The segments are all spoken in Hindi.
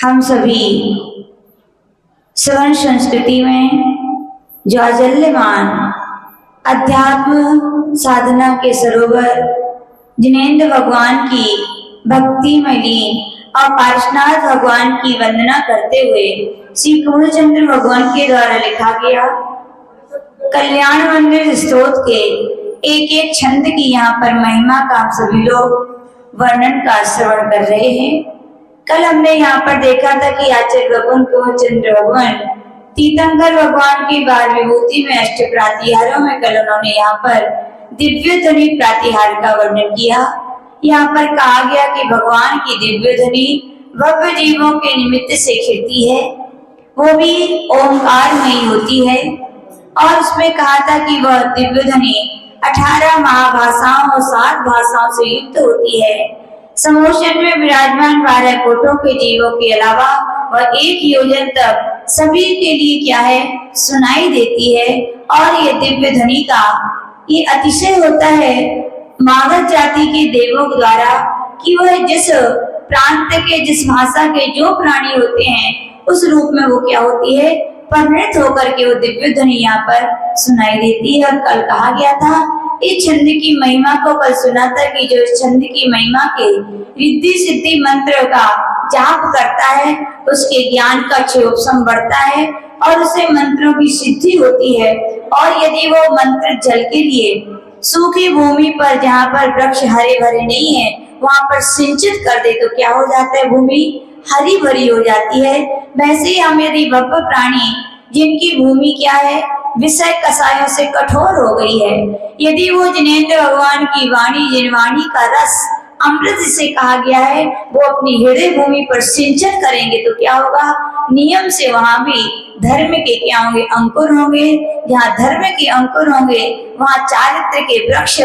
हम सभी सवर्ण संस्कृति में जो अजल्यमान अध्यात्म साधना के सरोवर जिनेंद्र भगवान की भक्ति में लीन और पार्श्वनाथ भगवान की वंदना करते हुए श्री कमलचंद्र भगवान के द्वारा लिखा गया कल्याण मंदिर स्तोत्र के एक एक छंद की यहाँ पर महिमा का हम सभी लोग वर्णन का श्रवण कर रहे हैं। कल हमने यहाँ पर देखा था कि आचार्य भगवान कमलचंद्र भगवान तीर्थंकर भगवान की बाल विभूति में अष्ट प्रातिहारों में कल उन्होंने यहाँ पर दिव्य ध्वनि प्रातिहार का वर्णन किया। यहाँ पर कहा गया कि भगवान की दिव्य ध्वनि भव्य जीवों के निमित्त से खिलती है, वो भी ओंकार में होती है। और उसमें कहा था कि वह दिव्य ध्वनि 18 महाभाषाओं और 7 भाषाओं से युक्त होती है। समोशन में विराजमान 12 कोटों के जीवों के अलावा वह 1 योजन तक सभी के लिए क्या है सुनाई देती है। और ये दिव्य ध्वनि का ये अतिशय होता है मागध जाति के देवों द्वारा कि वह जिस प्रांत के जिस भाषा के जो प्राणी होते हैं उस रूप में वो क्या होती है परिणत होकर के वो दिव्य ध्वनि यहाँ पर सुनाई देती है। और कल कहा गया था इस छंद की महिमा को कल सुना था कि जो इस छंद की महिमा के रिद्धि सिद्धि मंत्र का जाप करता है उसके ज्ञान का क्षयोपम बढ़ता है और उसे मंत्रों की सिद्धि होती है। और यदि वो मंत्र जल के लिए सूखी भूमि पर जहाँ पर वृक्ष हरे भरे नहीं है वहां पर सिंचित कर दे तो क्या हो जाता है भूमि हरी भरी हो जाती है। वैसे ही हम यदि भव्य प्राणी जिनकी भूमि क्या है विषय कसायों से कठोर हो गई है, यदि वो जिनेंद्र भगवान की वाणी जिनवाणी का रस अमृत से कहा गया है वो अपनी हृदय भूमि पर सिंचन करेंगे तो क्या होगा नियम से वहां भी धर्म के क्या होंगे अंकुर होंगे। जहाँ धर्म के अंकुर होंगे वहां चारित्र के वृक्ष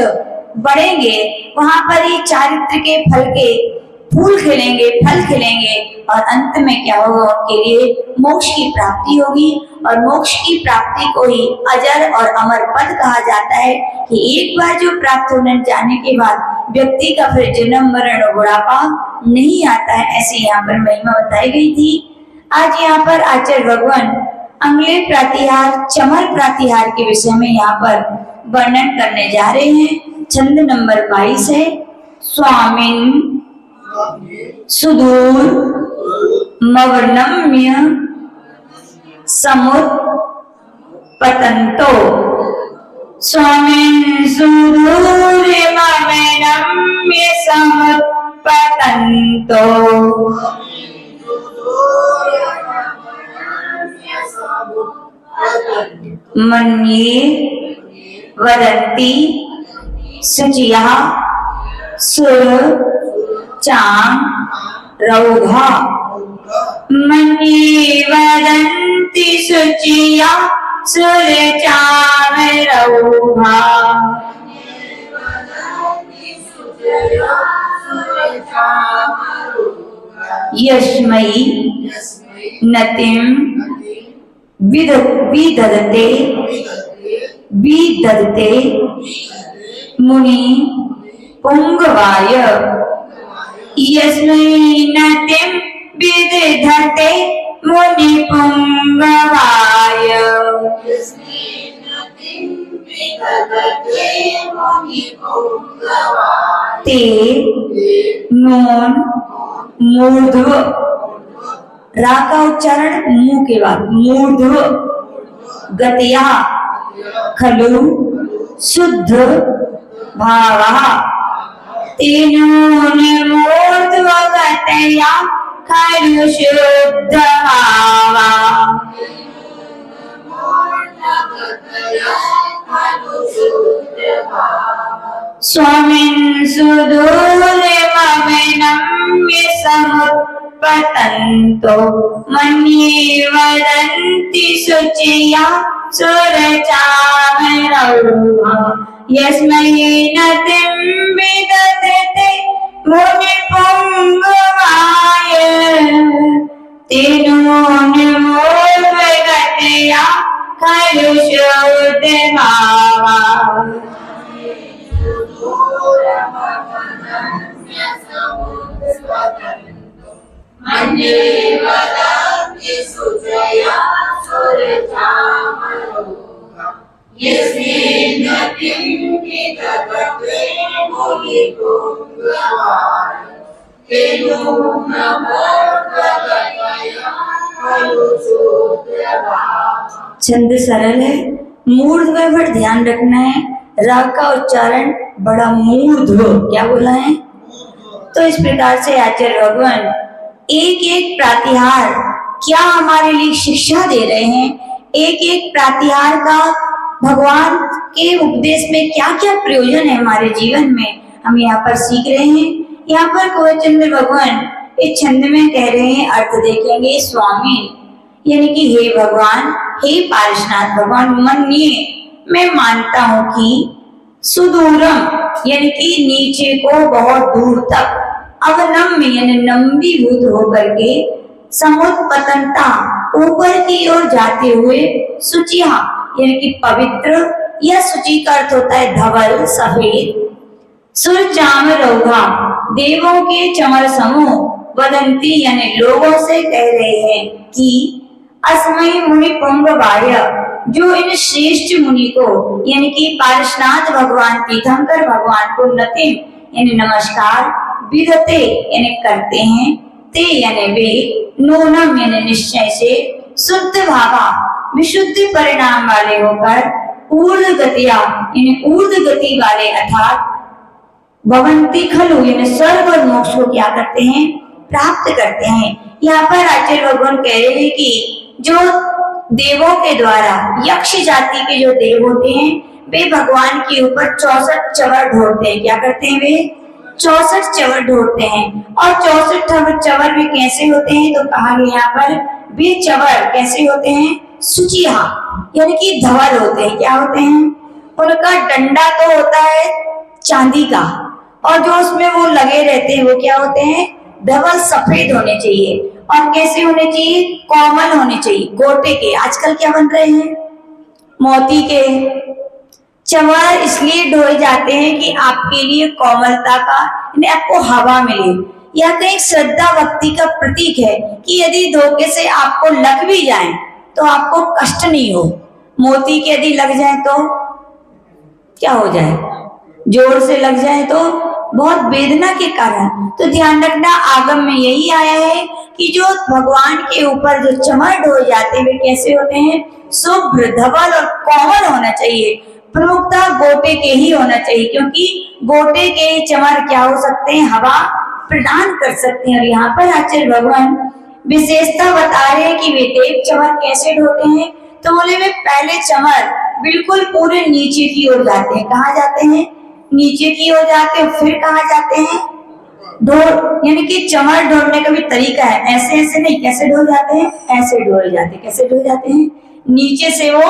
बढ़ेंगे, वहां पर ही चारित्र के फल के फूल खिलेंगे फल खिलेंगे और अंत में क्या होगा उनके लिए मोक्ष की प्राप्ति होगी। और मोक्ष की प्राप्ति को ही अजर और अमर पद कहा जाता है कि एक बार जो प्राप्त होने जाने के बाद व्यक्ति का फिर जन्म मरण और बुढ़ापा नहीं आता है। ऐसे यहाँ पर महिमा बताई गई थी। आज यहाँ पर आचार्य भगवान अंगले प्रातिहार चमर प्रातिहार के विषय में यहाँ पर वर्णन करने जा रहे हैं। छंद नंबर 22 है स्वामिन सुदूर मवर्णम्य समुत पतंतो स्वामिन सुदूर मवर्णम्य समुत पतंतो मन्ये वदन्ति शुचियः सुर चाम रौघा मन्ये वदन्ति शुचियः सुर चाम रौघा यस्मै नतिं विदधते मुनि पुंगवाय यस्मै नतिं विदधते मुनि पुंगवाय ते नून मूर्ध्व रा का उच्चारण मुंह के बाद मूर्ध्व गतया खलु शुद्ध भावा तेनून मूर्ध्व गतया खलु शुद्ध भावा स्वामिन् सुदूरमविनम्य समुत्पतन्तो मन्ये वदन्ति शुचिया सुरचामरौहा यस्मै नतिं विदधते मुनिपुङ्गवाय तेनोन्मूर्ध्वगतया खलु शुद्ध भावा छंद सरल है, मूर्ध में पर ध्यान रखना है। राग का उच्चारण बड़ा मूर्ध, क्या बोला है? तो इस प्रकार से आचार्य भगवान एक एक प्रातिहार क्या हमारे लिए शिक्षा दे रहे हैं, एक एक प्रातिहार का भगवान के उपदेश में क्या क्या प्रयोजन है हमारे जीवन में, हम यहाँ पर सीख रहे हैं। यहाँ पर कवचंद्र भगवान इस छंद में कह रहे हैं, अर्थ देखेंगे। स्वामी यानी कि हे भगवान, हे पार्श्वनाथ भगवान, मन्ये मैं मानता हूं कि सुदूरम यानी कि नीचे को बहुत दूर तक, अवनम्य यानी नम्बीभूत होकर के, समुत्पतनता ऊपर की ओर जाते हुए, सुचिया यानी कि पवित्र, या सुचि का अर्थ होता है धवल सफेद, सुर चामर रौघा देवों के चमर समूह, वदंती यानी लोगों से कह रहे हैं कि अस्मय मुनि पुंग बाह्य, जो इन श्रेष्ठ मुनि को यानी कि पार्श्वनाथ भगवान तीर्थंकर भगवान को नतिम यानी नमस्कार, विदते यानी करते हैं, ते यानी वे, नूनम यानी निश्चय से, शुद्ध भावा विशुद्ध परिणाम वाले होकर, ऊर्ध गतिया यानी ऊर्ध गति वाले अर्थात भवंती खलु यानी स्वर्ग और मोक्ष को क्या करते हैं? प्राप्त करते हैं। यहाँ पर आचार्य भगवान कह रहे हैं कि जो देवों के द्वारा यक्ष जाति के जो देव होते हैं वे भगवान के ऊपर 64 चवर ढोते हैं। क्या करते हैं? वे 64 चवर ढोते हैं। और 64 चवर भी कैसे होते हैं? तो कहा गया यहाँ पर वे चवर कैसे होते हैं? सुचिया यानी कि धवल होते हैं। क्या होते हैं? उनका डंडा तो होता है चांदी का, और जो उसमें वो लगे रहते हैं वो क्या होते हैं? धवल सफेद होने चाहिए। और कैसे होने चाहिए? कोमल होने चाहिए, गोटे के। आजकल क्या बन रहे हैं? मोती के चवर इसलिए ढोए जाते हैं कि आपके लिए कोमलता का, आपको हवा मिले। यह कहीं श्रद्धा भक्ति का प्रतीक है कि यदि धोखे से आपको लग भी जाए तो आपको कष्ट नहीं हो। मोती के यदि लग जाए तो क्या हो जाए? जोर से लग जाए तो बहुत वेदना के कारण। तो ध्यान रखना, आगम में यही आया है कि जो भगवान के ऊपर जो चमर ढोए जाते हैं वे कैसे होते हैं? शुभ्र, धवल और कोमल होना चाहिए। प्रमुखता गोटे के ही होना चाहिए, क्योंकि गोटे के चमर क्या हो सकते हैं? हवा प्रदान कर सकते हैं। और यहाँ पर आचार्य भगवान विशेषता बता रहे हैं कि वे देव चमर कैसे ढोते हैं। तो बोले वे पहले चमर बिल्कुल पूरे नीचे की ओर जाते हैं। कहाँ जाते हैं? नीचे की ओर जाते हैं। फिर कहाँ जाते हैं? ढोल यानी कि चमर ढोलने का भी तरीका है, ऐसे ऐसे नहीं। कैसे ढोल जाते हैं? ऐसे ढोल जाते हैं। कैसे ढोल जाते हैं? नीचे से वो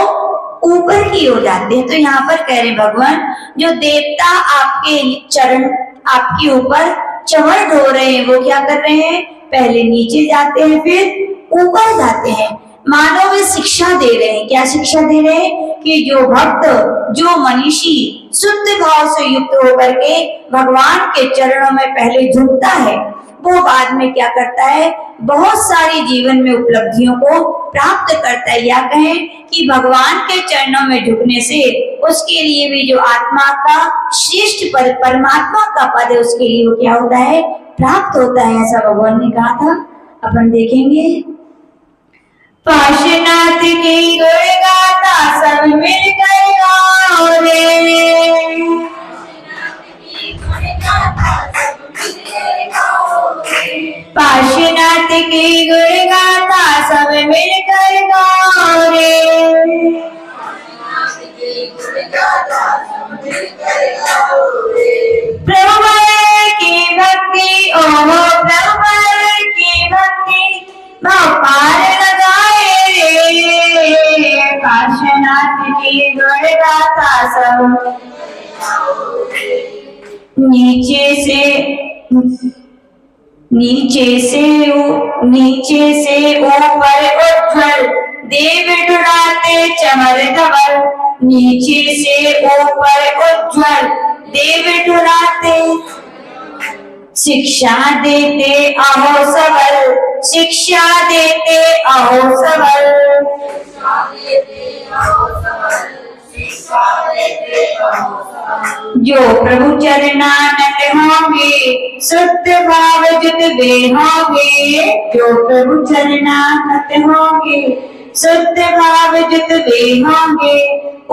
ऊपर की ओर जाते हैं। तो यहाँ पर कह रहे भगवान, जो देवता आपके चरण आपके ऊपर चमर ढो रहे हैं वो क्या कर रहे हैं? पहले नीचे जाते हैं फिर ऊपर जाते हैं। मानो वे शिक्षा दे रहे हैं। क्या शिक्षा दे रहे हैं? कि जो भक्त, जो मनीषी शुद्ध भाव से युक्त होकर के भगवान के चरणों में पहले झुकता है, वो बाद में क्या करता है? बहुत सारी जीवन में उपलब्धियों को प्राप्त करता है। या कहें कि भगवान के चरणों में झुकने से उसके लिए भी जो आत्मा का श्रेष्ठ पद, परमात्मा का पद है, उसके लिए वो क्या होता है? प्राप्त होता है। ऐसा भगवान ने कहा था। अपन देखेंगे, पार्श्वनाथ की गुण गाथा सब मिलकर गाओ रे। पार्श्वनाथ की गुण गाथा सब मिलकर गाओ रे। प्रभु की भक्ति, ओहो प्रभु की भक्ति, पार लगाए रे। पार्श्वनाथ की गुण गाथा सब नीचे से ऊपर उज्ज्वल देव ढुलाते चमर धवल। नीचे से ऊपर उज्ज्वल देव ढुलाते शिक्षा देते अहो सबल। शिक्षा देते अहो सबल। जो प्रभु चरणानत होंगे शुद्ध भाव जुत वे होंगे। जो प्रभु चरणानत होंगे शुद्ध भाव जुत वे होंगे।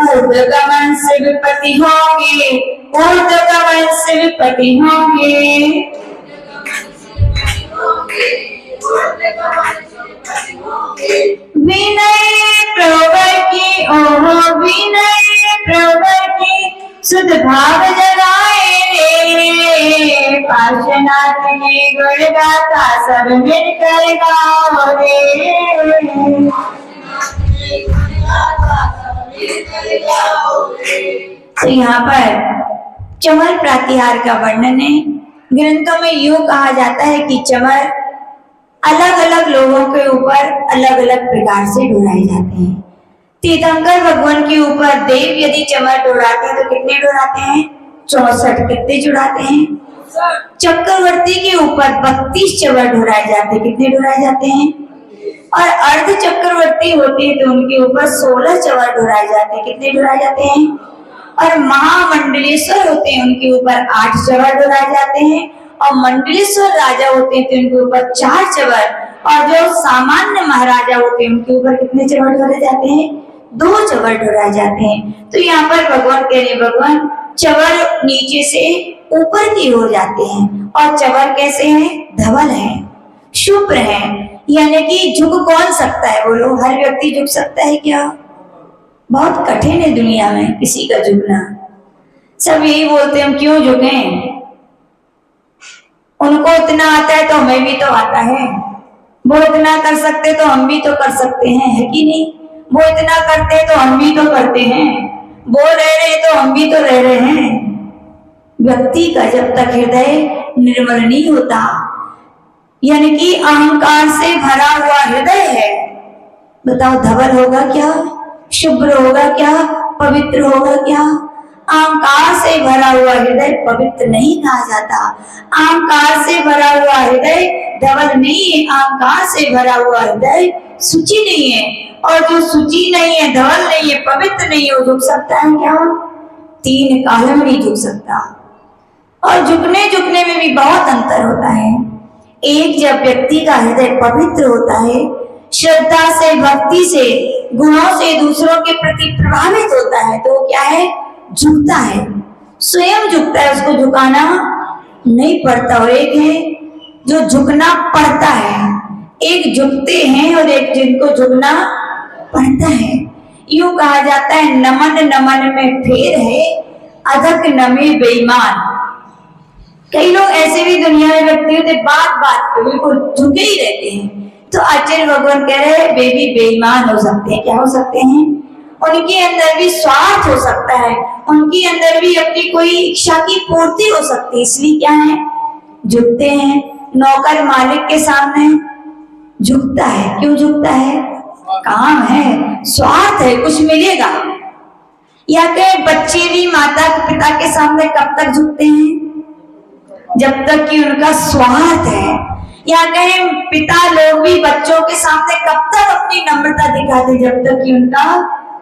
ऊर्ध्वगमन से विपत्ति होंगे, ऊर्ध्वगमन से विपत्ति होंगे। विनय प्रवर की ओहो विनय प्रवर की शुद्ध भाव जगाए रे। पार्श्वनाथ के गुण गाथा सब मिलकर गाओ रे। तो यहाँ पर चमर प्रातिहार का वर्णन है। ग्रंथों में यूं कहा जाता है कि चमर अलग अलग लोगों के ऊपर अलग अलग प्रकार से डोराए जाते हैं। तीर्थंकर भगवान के ऊपर देव यदि चमर डोराते हैं तो कितने डोराते हैं? 64। कितने चुड़ाते हैं? चक्रवर्ती के ऊपर 32 चमर डोराए जाते हैं। कितने डोराए जाते हैं? और अर्ध चक्रवर्ती होते हैं तो उनके ऊपर 16 चमर डोराए जाते हैं। कितने डोराए जाते हैं? और महामंडलेश्वर होते हैं उनके ऊपर 8 चमर डोराए जाते हैं। और मंडलेश्वर राजा होते हैं तो उनके ऊपर 4 चमर। और जो सामान्य महाराजा होते हैं उनके ऊपर कितने चमर डोरे जाते हैं? 2 चमर डोराए जाते हैं। तो यहाँ पर भगवान कह रहे भगवान चमर नीचे से ऊपर की ओर जाते हैं। और चमर कैसे हैं? धवल है, शुभ्र है, यानी कि झुक कौन सकता है? बोलो, हर व्यक्ति झुक सकता है क्या? बहुत कठिन है दुनिया में किसी का झुकना। सब यही बोलते हैं हम क्यों झुकें, उनको इतना आता है तो हमें भी तो आता है। वो इतना कर सकते तो हम भी तो कर सकते हैं, है कि नहीं? वो इतना करते तो हम भी तो करते हैं। वो रह रहे तो हम भी तो रह रहे हैं। व्यक्ति का जब तक हृदय निर्मल नहीं होता, यानी कि अहंकार से भरा हुआ हृदय है, बताओ धवल होगा क्या? शुभ्र होगा क्या? पवित्र होगा क्या? अहंकार से भरा हुआ हृदय पवित्र नहीं कहा जाता। अहंकार से भरा हुआ हृदय धवल नहीं है। अहंकार से भरा हुआ हृदय शुचि नहीं है। और जो शुचि नहीं है, धवल नहीं है, पवित्र नहीं है, वो झुक सकता है क्या? 3 काल में नहीं झुक सकता। और झुकने झुकने में भी बहुत अंतर होता है। एक जब व्यक्ति का हृदय पवित्र होता है, श्रद्धा से, भक्ति से, गुणों से दूसरों के प्रति प्रभावित होता है, तो क्या है? झुकता है, स्वयं झुकता है, उसको झुकाना नहीं पड़ता। और एक है जो झुकना पड़ता है। एक झुकते हैं और एक जिनको झुकना पड़ता है। यूं कहा जाता है नमन नमन में फेर है, अधक नमे बेईमान। कई लोग ऐसे भी दुनिया में व्यक्ति होते, बात बात पे बिल्कुल झुके ही रहते हैं। तो आचार्य भगवान कह रहे हैं वे भी बेईमान हो सकते हैं। क्या हो सकते हैं? उनके अंदर भी स्वार्थ हो सकता है, उनके अंदर भी अपनी कोई इच्छा की पूर्ति हो सकती है, इसलिए क्या है? झुकते हैं। नौकर मालिक के सामने झुकता है। क्यों झुकता है? काम है, स्वार्थ है, कुछ मिलेगा। या कहे बच्चे भी माता पिता के सामने कब तक झुकते हैं? जब तक कि उनका स्वार्थ है। या कहे पिता लोग भी बच्चों के सामने कब तक अपनी नम्रता दिखाते? जब तक कि उनका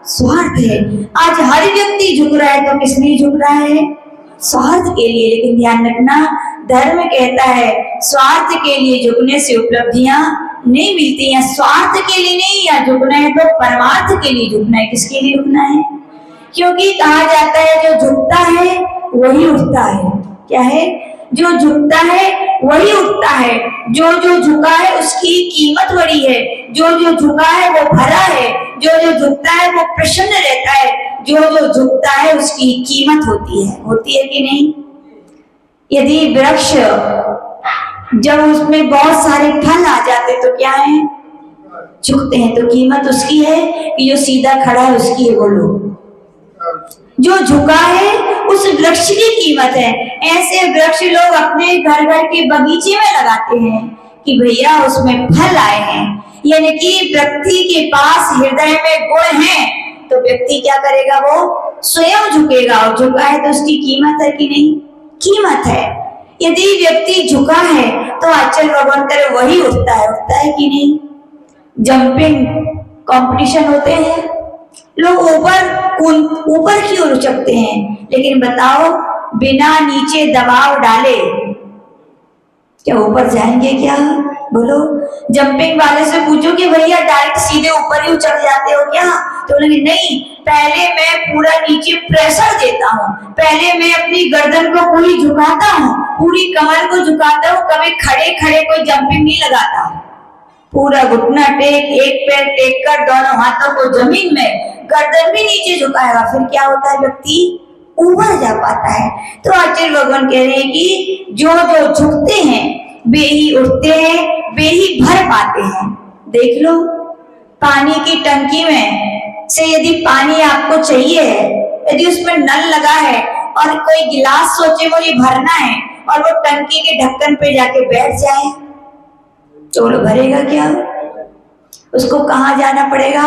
स्वार्थ है। आज हर व्यक्ति झुक रहा है तो किस लिए झुक रहा है? स्वार्थ के लिए। लेकिन ध्यान रखना, धर्म कहता है स्वार्थ के लिए झुकने से उपलब्धियां नहीं मिलती हैं। स्वार्थ के लिए नहीं, या झुकना है तो परमार्थ के लिए झुकना है। किसके लिए झुकना है? क्योंकि कहा जाता है जो झुकता है वही उठता है। क्या है? जो झुकता है वही उठता है। जो जो झुका है उसकी कीमत बड़ी है। जो जो झुका है वो भरा है। जो जो झुकता है वो प्रसन्न रहता है। जो जो झुकता है उसकी कीमत होती है कि नहीं? यदि वृक्ष जब उसमें बहुत सारे फल आ जाते तो क्या है? झुकते हैं। तो कीमत उसकी है कि जो सीधा खड़ा है उसकी है। बोलो, जो झुका है उस वृक्ष की कीमत है। ऐसे वृक्ष लोग अपने घर घर के बगीचे में लगाते हैं कि भैया उसमें फल आए हैं। यानी कि व्यक्ति के पास हृदय में गुण है तो व्यक्ति क्या करेगा? वो स्वयं झुकेगा। और झुका है तो उसकी कीमत है कि नहीं? कीमत है। यदि व्यक्ति झुका है तो आचल भगवान करे वही उठता है कि नहीं? जंपिंग कंपटीशन होते हैं, लोग ऊपर की ओर उछलते हैं, लेकिन बताओ बिना नीचे दबाव डाले क्या ऊपर जाएंगे क्या? बोलो। जंपिंग वाले से पूछो कि भैया डायरेक्ट सीधे ऊपर ही उछल जाते हो क्या? तो बोलेंगे नहीं, पहले मैं पूरा नीचे प्रेशर देता हूँ, पहले मैं अपनी गर्दन को पूरी झुकाता हूँ, पूरी कमर को झुकाता हूँ, कभी खड़े खड़े कोई जंपिंग नहीं लगाता, पूरा घुटना टेक, एक पैर टेक कर दोनों हाथों को जमीन में, गर्दन भी नीचे झुकाएगा, फिर क्या होता है? व्यक्ति ऊपर जा पाता है। तो आचार्य भगवान कह रहे हैं कि जो जो झुकते हैं वे ही उठते हैं, वे ही भर पाते हैं। देख लो, पानी की टंकी में से यदि पानी आपको चाहिए है, यदि उसमें नल लगा है और कोई गिलास सोचे मुझे भरना है और वो टंकी के ढक्कन पे जाके बैठ जाए तो वो भरेगा क्या? उसको कहाँ जाना पड़ेगा?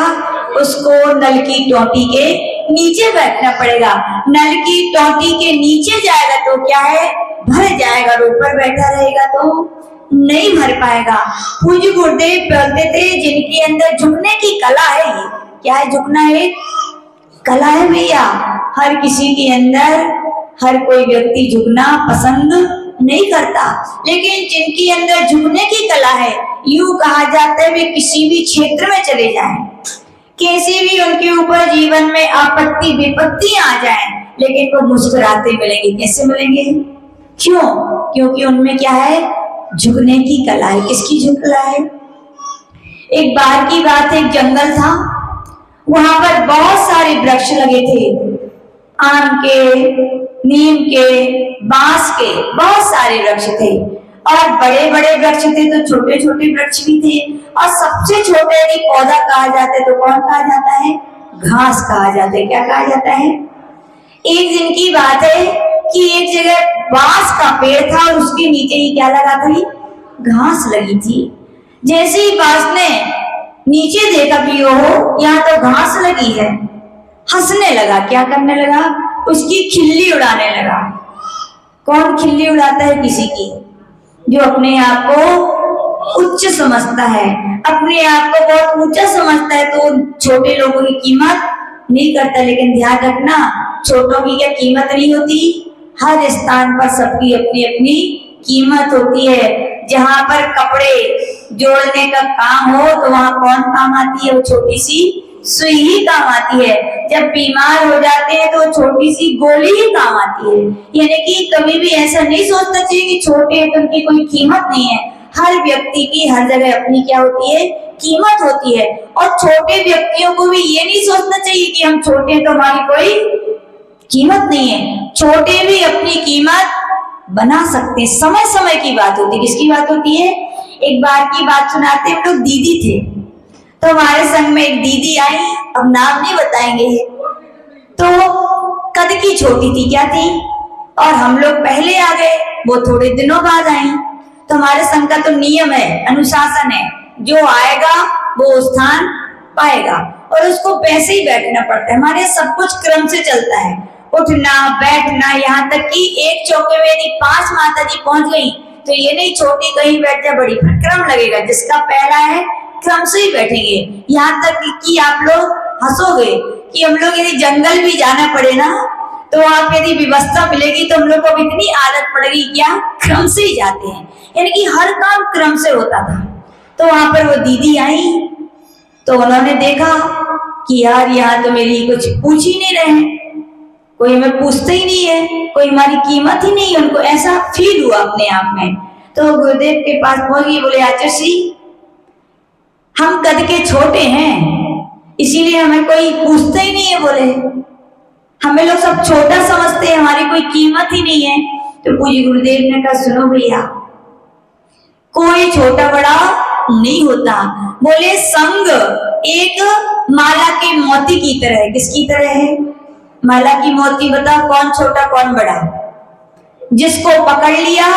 उसको नल की टोटी के नीचे बैठना पड़ेगा। नल की टोटी के नीचे जाएगा तो क्या है? भर जाएगा। ऊपर बैठा रहेगा तो नहीं भर पाएगा। पूज्य गुरुदेव बोलते थे जिनके अंदर झुकने की कला है, ये क्या है? झुकना है कला है भैया। हर किसी के अंदर हर कोई व्यक्ति झुकना पसंद नहीं करता, लेकिन जिनके अंदर झुकने की कला है, यूं कहा जाता है वे किसी भी क्षेत्र में चले जाएं, कैसे भी उनके ऊपर जीवन में आपत्ति विपत्ति आ जाए, लेकिन वो मुस्कुराते मिलेंगे। कैसे मिलेंगे? क्यों? क्योंकि उनमें क्या है? झुकने की कला है। किसकी झुकला है? एक बार की बात है, एक जंगल था, वहां पर बहुत सारे वृक्ष लगे थे, आम के, नीम के, बांस के, बहुत सारे वृक्ष थे। और बड़े बड़े वृक्ष थे तो छोटे छोटे वृक्ष भी थे। और सबसे छोटे यदि पौधा कहा जाता है तो कौन कहा जाता है? घास कहा जाता है। क्या कहा जाता है? एक दिन की बात है कि एक जगह बांस का पेड़ था और उसके नीचे ही क्या लगा था? घास लगी थी। जैसे ही बांस ने नीचे देखा कि ओहो यहाँ तो घास लगी है, हंसने लगा। क्या करने लगा? उसकी खिल्ली उड़ाने लगा। कौन खिल्ली उड़ाता है? किसी की जो अपने आप को उच्च समझता है, अपने आप को बहुत ऊंचा समझता है, तो छोटे लोगों की कीमत नहीं करता। लेकिन ध्यान रखना, छोटों की क्या कीमत नहीं होती? हर स्थान पर सबकी अपनी अपनी कीमत होती है। जहां पर कपड़े जोड़ने का काम हो तो वहां कौन काम आती है? वो छोटी सी सुई ही काम आती है। जब बीमार हो जाते हैं तो छोटी सी गोली ही काम आती है। यानी कि कभी भी ऐसा नहीं सोचना चाहिए कि छोटे हैं तो उनकी कोई कीमत नहीं है। हर व्यक्ति की हर जगह अपनी क्या होती है? कीमत होती है। और छोटे व्यक्तियों को भी ये नहीं सोचना चाहिए कि हम छोटे हैं तो हमारी कोई कीमत नहीं है। छोटे भी अपनी कीमत बना सकते हैं। समय समय की बात होती है। किसकी बात होती है? एक बार की बात सुनाते हैं। हम लोग दीदी थे तो हमारे संग में एक दीदी आई, अब नाम नहीं बताएंगे, तो कद की छोटी थी, क्या थी, और हम लोग पहले आ गए, वो थोड़े दिनों बाद आई। तो हमारे संघ का तो नियम है, अनुशासन है, जो आएगा वो स्थान पाएगा और उसको वैसे ही बैठना पड़ता है। हमारे सब कुछ क्रम से चलता है, उठना बैठना, यहाँ तक कि एक चौके में यदि 5 माता जी पहुंच गई तो ये नहीं छोटी कहीं बैठ जाए, बड़ी क्रम लगेगा। जिसका पहला है क्रम से ही बैठेंगे। यहाँ तक कि आप लोग हंसोगे कि हम लोग यदि जंगल भी जाना पड़े ना तो आप यदि व्यवस्था मिलेगी तो हम लोग को इतनी आदत पड़ेगी, क्या क्रम से ही जाते हैं। यानी कि हर काम क्रम से होता था। तो वहां पर वो दीदी आई तो उन्होंने देखा कि यार यहाँ तो मेरी कुछ पूछ ही नहीं रहे, कोई हमें पूछता ही नहीं है, कोई हमारी कीमत ही नहीं है। उनको ऐसा फील हुआ अपने आप में। तो गुरुदेव के पास पहुंच गई, बोले आचार्य जी हम कद के छोटे हैं इसीलिए हमें कोई पूछता ही नहीं है, बोले हमें लोग सब छोटा समझते हैं, हमारी कोई कीमत ही नहीं है। तो पूज्य गुरुदेव ने कहा सुनो भैया, कोई छोटा बड़ा नहीं होता। बोले संग एक माला के मोती की तरह है। किसकी तरह है? माला की मोती। बताओ कौन छोटा कौन बड़ा? जिसको पकड़ लिया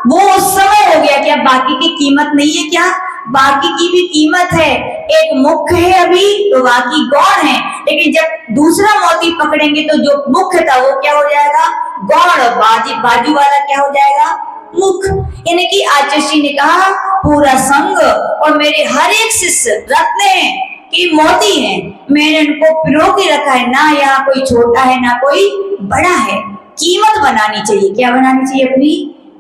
वो उस समय हो गया, क्या बाकी की कीमत नहीं है? क्या बाकी की भी कीमत है। एक मुख्य है अभी तो बाकी गौण है, लेकिन जब दूसरा मोती पकड़ेंगे तो जो मुख्य था वो क्या हो जाएगा? गौण। बाजू वाला क्या हो जाएगा? मुख, यानी कि आचार्य ने कहा पूरा संघ और मेरे हर एक शिष्य रत्न है कि मोती है, मैंने उनको पिरो के रखा है, ना यहाँ कोई छोटा है ना कोई बड़ा है। कीमत बनानी चाहिए, क्या बनानी चाहिए? अपनी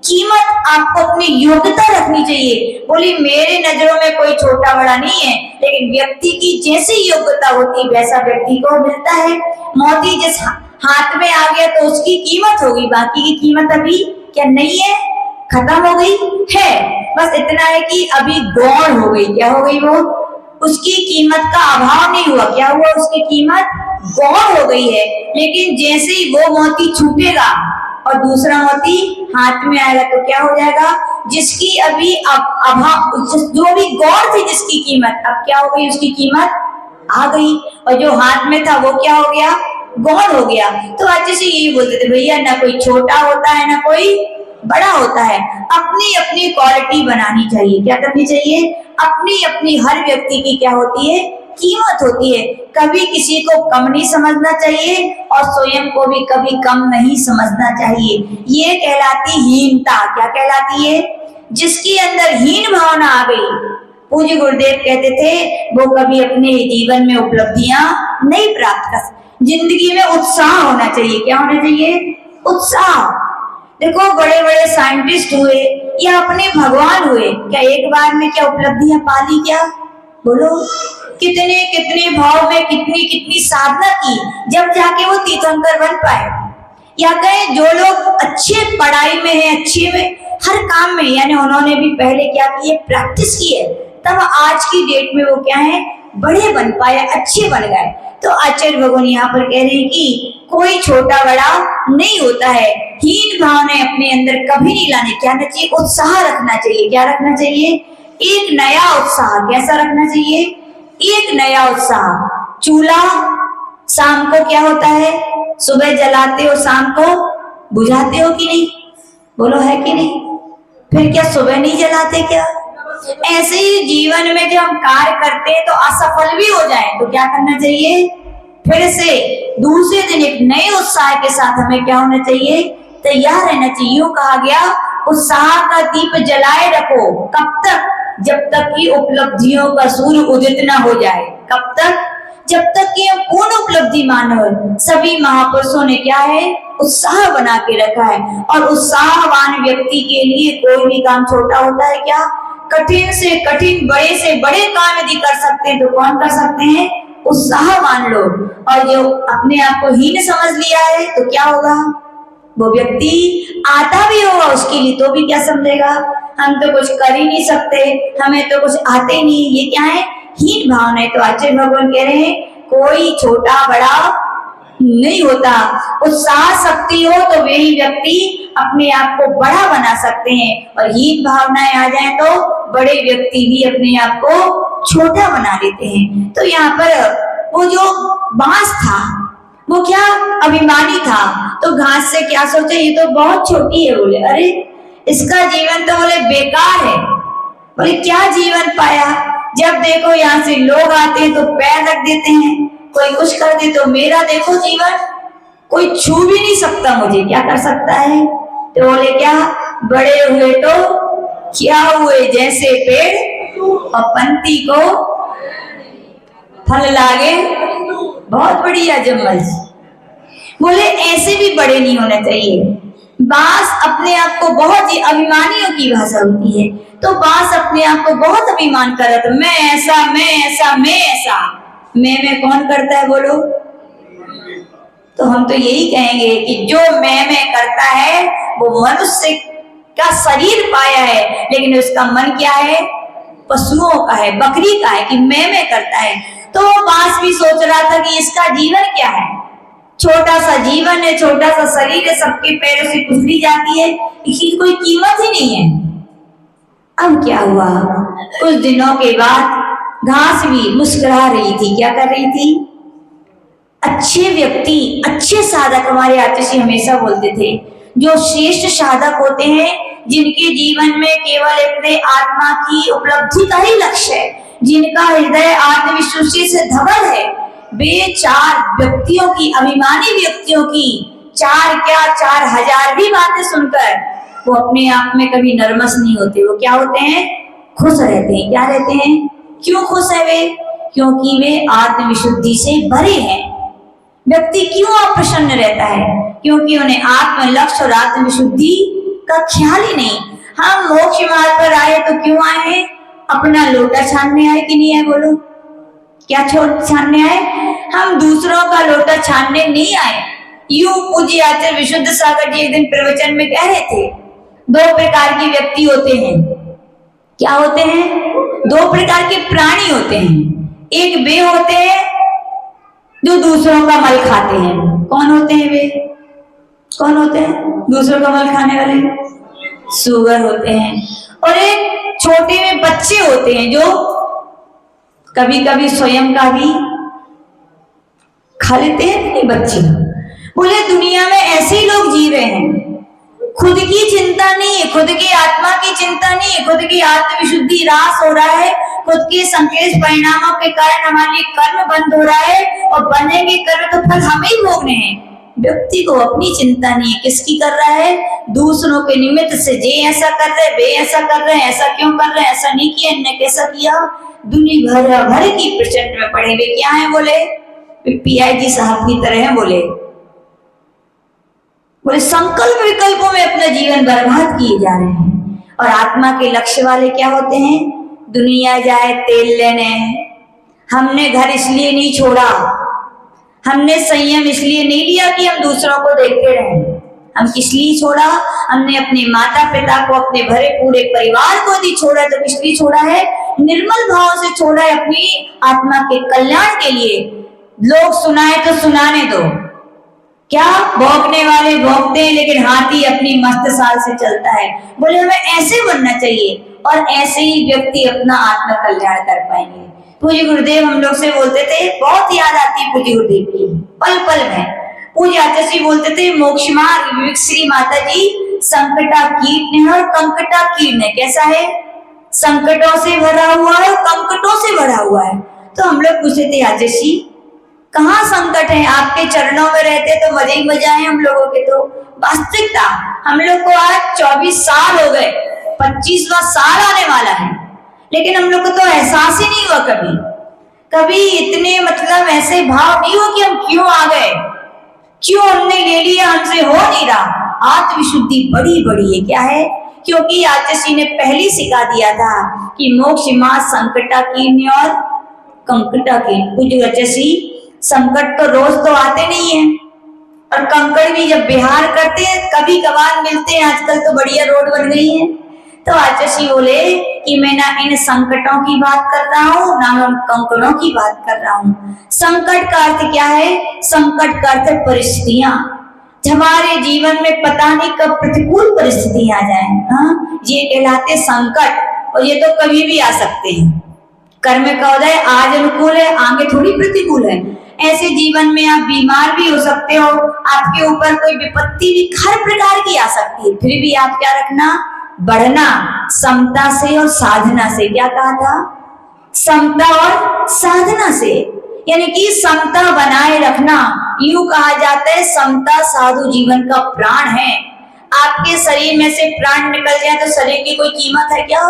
कीमत, आपको अपनी योग्यता रखनी चाहिए। बोली मेरे नजरों में कोई छोटा बड़ा नहीं है, लेकिन व्यक्ति की जैसी योग्यता होती वैसा व्यक्ति को मिलता है। मोती जिस हाथ में आ गया तो उसकी कीमत होगी, बाकी की कीमत अभी क्या नहीं है, खत्म हो गई है। बस इतना है कि अभी गौण हो गई, क्या हो गई? वो उसकी कीमत का अभाव नहीं हुआ, क्या हुआ? उसकी कीमत गौण हो गई है। लेकिन जैसे ही वो मोती छूटेगा और दूसरा मोती हाथ में आएगा तो क्या हो जाएगा? जिसकी अभी अभाव, जो भी गौण थी जिसकी कीमत, अब क्या हो गई? उसकी कीमत आ गई, और जो हाथ में था वो क्या हो गया? गौण हो गया। तो अच्छे से यही बोलते थे भैया, ना कोई छोटा होता है ना कोई बड़ा होता है, अपनी अपनी क्वालिटी बनानी चाहिए। क्या करनी चाहिए? अपनी अपनी हर व्यक्ति की क्या होती है? कीमत होती है। कभी किसी को कम नहीं समझना चाहिए और स्वयं को भी कभी कम नहीं समझना चाहिए। ये कहलाती हीनता। क्या कहलाती है? जिसके अंदर हीन भावना आ गई, पूज्य गुरुदेव कहते थे वो कभी अपने जीवन में उपलब्धियां नहीं प्राप्त कर। जिंदगी में उत्साह होना चाहिए। क्या होना चाहिए? उत्साह। देखो बड़े बड़े साइंटिस्ट हुए या अपने भगवान हुए, क्या एक बार में क्या उपलब्धियां पाली? क्या बोलो, कितने कितने भाव में कितनी कितनी साधना की, जब जाके वो तीर्थंकर बन पाए। या कहे जो लोग अच्छे पढ़ाई में है, अच्छे में हर काम में, यानी उन्होंने भी पहले क्या की है? प्रैक्टिस की है, तब आज की डेट में वो क्या है? बड़े बन पाए, अच्छे बन गए। तो आचार्य भगवान यहाँ पर कह रहे हैं कि कोई छोटा बड़ा नहीं होता है, हीन भावना अपने अंदर कभी नहीं लाने। क्या रखना चाहिए? उत्साह रखना चाहिए। क्या रखना चाहिए? एक नया उत्साह। कैसा रखना चाहिए? एक नया उत्साह। चूल्हा शाम को क्या होता है? सुबह जलाते हो, शाम को बुझाते हो कि नहीं? बोलो है कि नहीं? फिर क्या सुबह नहीं जलाते क्या? ऐसे ही जीवन में जब हम कार्य करते हैं तो असफल भी हो जाए तो क्या करना चाहिए? फिर से दूसरे दिन एक नए उत्साह के साथ हमें क्या होना चाहिए? तैयार रहना चाहिए। यूं कहा गया, उत्साह का दीप जलाए रखो। कब तक? जब तक कि उपलब्धियों का सूर्य उदित न हो जाए। कब तक? जब तक कि हम पूर्ण उपलब्धि मानो। सभी महापुरुषों ने क्या है? उत्साह बना के रखा है। और उत्साहवान व्यक्ति के लिए कोई भी काम छोटा होता है क्या? कठिन से कठिन, बड़े से बड़े काम यदि कर सकते हैं तो कौन कर सकते हैं? उत्साहवान लोग। और जो अपने आप को हीन समझ लिया है तो क्या होगा? वो व्यक्ति आता भी होगा उसके लिए तो भी क्या समझेगा? हम तो कुछ कर ही नहीं सकते, हमें तो कुछ आते ही नहीं। ये क्या है? हीन भावना है। तो आचार्य भगवान कह रहे हैं कोई छोटा बड़ा नहीं होता। उत्साह शक्ति हो तो वही व्यक्ति अपने आप को बड़ा बना सकते हैं, और हीन भावनाएं आ जाए तो बड़े व्यक्ति भी अपने आप को छोटा बना लेते हैं। तो यहाँ पर वो जो बांस था वो क्या अभिमानी था, तो घास से क्या सोचा ये तो बहुत छोटी है। बोले अरे इसका जीवन तो बोले बेकार है। बोले क्या जीवन पाया? जब देखो यहाँ से लोग आते हैं तो पैर रख देते हैं, कोई कुछ कर दे तो मेरा देखो जीवन, कोई छू भी नहीं सकता मुझे, क्या कर सकता है? तो बोले क्या बड़े हुए तो क्या हुए, जैसे पेड़ और पंक्ति को फल लागे। बहुत बढ़िया जम्मल जी। बोले ऐसे भी बड़े नहीं होना चाहिए। बांस अपने आप को बहुत ही अभिमानियों की भाषा होती है, तो बांस अपने आप को बहुत अभिमान कर रहा था, मैं ऐसा मैं ऐसा मैं ऐसा। मैं कौन करता है बोलो? तो हम तो यही कहेंगे कि जो मैं करता है वो मनुष्य का शरीर पाया है, लेकिन उसका मन क्या है? पशुओं का है, बकरी का है, कि मैं करता है। तो वो बांस भी सोच रहा था कि इसका जीवन क्या है? छोटा सा जीवन है, छोटा सा शरीर है, सबके पैरों से कुचली जाती है, इसकी कोई कीमत ही नहीं है। अब क्या हुआ? कुछ दिनों के बाद घास भी मुस्कुरा रही थी। क्या कर रही थी? अच्छे व्यक्ति, अच्छे साधक, हमारे आचार्य हमेशा बोलते थे जो श्रेष्ठ साधक होते हैं, जिनके जीवन में केवल अपने आत्मा की उपलब्धि का ही लक्ष्य है, जिनका हृदय आत्मविश्वास से धवल है, वे चार व्यक्तियों की, अभिमानी व्यक्तियों की, चार क्या 4000 भी बातें सुनकर वो अपने आप में कभी नर्वस नहीं होते, वो क्या होते हैं, खुश रहते हैं। क्या रहते हैं, क्यों खुश है वे, क्योंकि वे आत्मविशुद्धि से भरे हैं। व्यक्ति क्यों अप्रसन्न रहता है, क्योंकि उन्हें आत्म लक्ष्य और आत्मविशुद्धि का ख्याल ही नहीं। हम मोक्ष मार्ग पर आए तो क्यों आए हैं, अपना लोटा छानने आए कि नहीं आए, बोलो क्या छानने आए, हम दूसरों का लोटा छानने नहीं आए। यूं पूज्य आचार्य विशुद्ध सागर जी एक दिन प्रवचन में कह रहे थे, दो प्रकार के व्यक्ति होते हैं। क्या होते हैं, दो प्रकार के प्राणी होते हैं। एक वे होते हैं जो दूसरों का मल खाते हैं। कौन होते हैं वे, कौन होते हैं दूसरों का मल खाने वाले, सुअर होते हैं। और एक छोटे में बच्चे होते हैं जो कभी कभी स्वयं का भी खा लेते हैं। नहीं बच्चे, बोले दुनिया में ऐसे ही लोग जी रहे हैं, खुद की चिंता नहीं है, खुद की आत्मा की चिंता नहीं है, खुद की आत्मविशुद्धि ह्रास हो रहा है, खुद के संकेत परिणामों के कारण हमारे कर्म बंद हो रहा है और बनेंगे कर्म तो फल हमें ही भोगने हैं। व्यक्ति को अपनी चिंता नहीं है, किसकी कर रहा है, दूसरों के निमित्त से। जे ऐसा कर रहे, वे ऐसा कर रहे, ऐसा क्यों कर रहे, ऐसा नहीं किया, इनने कैसा किया। दुनिया भर की प्रचंड में पड़े हुए क्या है, बोले PIG साहब की तरह है। बोले संकल्प विकल्पों में अपना जीवन बर्बाद किए जा रहे हैं। और आत्मा के लक्ष्य वाले क्या होते हैं, दुनिया जाए तेल लेने, हमने घर इसलिए नहीं छोड़ा, हमने संयम इसलिए नहीं लिया कि हम दूसरों को देखते रहें, हम किस लिए छोड़ा, हमने अपने माता पिता को, अपने भरे पूरे परिवार को यदि छोड़ा तो किस लिए छोड़ा है, निर्मल भाव से छोड़ा है, अपनी आत्मा के कल्याण के लिए। लोग सुनाए तो सुनाने दो, क्या भोगने वाले भोगते हैं, लेकिन हाथी अपनी मस्त साल से चलता है। बोले हमें ऐसे बनना चाहिए और ऐसे ही व्यक्ति अपना आत्म कल्याण कर पाएंगे। पूज्य गुरुदेव हम लोग से बोलते थे, बहुत याद आती है पूज्य गुरुदेव की पल पल में। पूज्य आचार्य जी बोलते थे, मोक्ष मार्ग श्री माता जी संकटा कीट और कंकटा कीट ने, कैसा है, संकटों से भरा हुआ है, कंकटों से भरा हुआ है। तो हम लोग पूछते थे, आचार्य जी कहाँ संकट है, आपके चरणों में रहते तो मजे ही मजा है हम लोगों के। तो वास्तविकता हम लोग को आज 24 साल हो गए, 25वां साल आने वाला है, लेकिन हम लोग को तो एहसास ही नहीं हुआ कभी। कभी इतने मतलब ऐसे भाव नहीं हो कि हम क्यों आ गए, क्यों हमने ले लिया, हमसे हो नहीं रहा। आत्मविशुद्धि बड़ी बड़ी है, क्या है, क्योंकि आचार्य जी ने पहले सिखा दिया था कि मोक्ष मां संकटा कीन्य और कंकटा की। पूज्य आचार्य जी संकट तो रोज तो आते नहीं है, और कंकड़ भी जब बिहार करते हैं कभी कभार मिलते हैं। आजकल तो बढ़िया रोड बन गई है। तो आचार्य जी बोले कि मैं ना इन संकटों की बात कर रहा हूँ, ना मैं कंकड़ों की बात कर रहा हूँ। संकट का अर्थ क्या है, संकट का अर्थ परिस्थितियां। हमारे जीवन में पता नहीं कब प्रतिकूल परिस्थिति आ जाए, हाँ ये कहलाते संकट। और ये तो कभी भी आ सकते हैं। कर्म का उदय आज अनुकूल है, आगे थोड़ी प्रतिकूल है। ऐसे जीवन में आप बीमार भी हो सकते हो, आपके ऊपर कोई विपत्ति भी हर प्रकार की आ सकती है, फिर भी आप क्या रखना, बढ़ना समता से और साधना से। क्या कहा था, समता और साधना से, यानी कि समता बनाए रखना। यूं कहा जाता है समता साधु जीवन का प्राण है। आपके शरीर में से प्राण निकल जाए तो शरीर की कोई कीमत है क्या।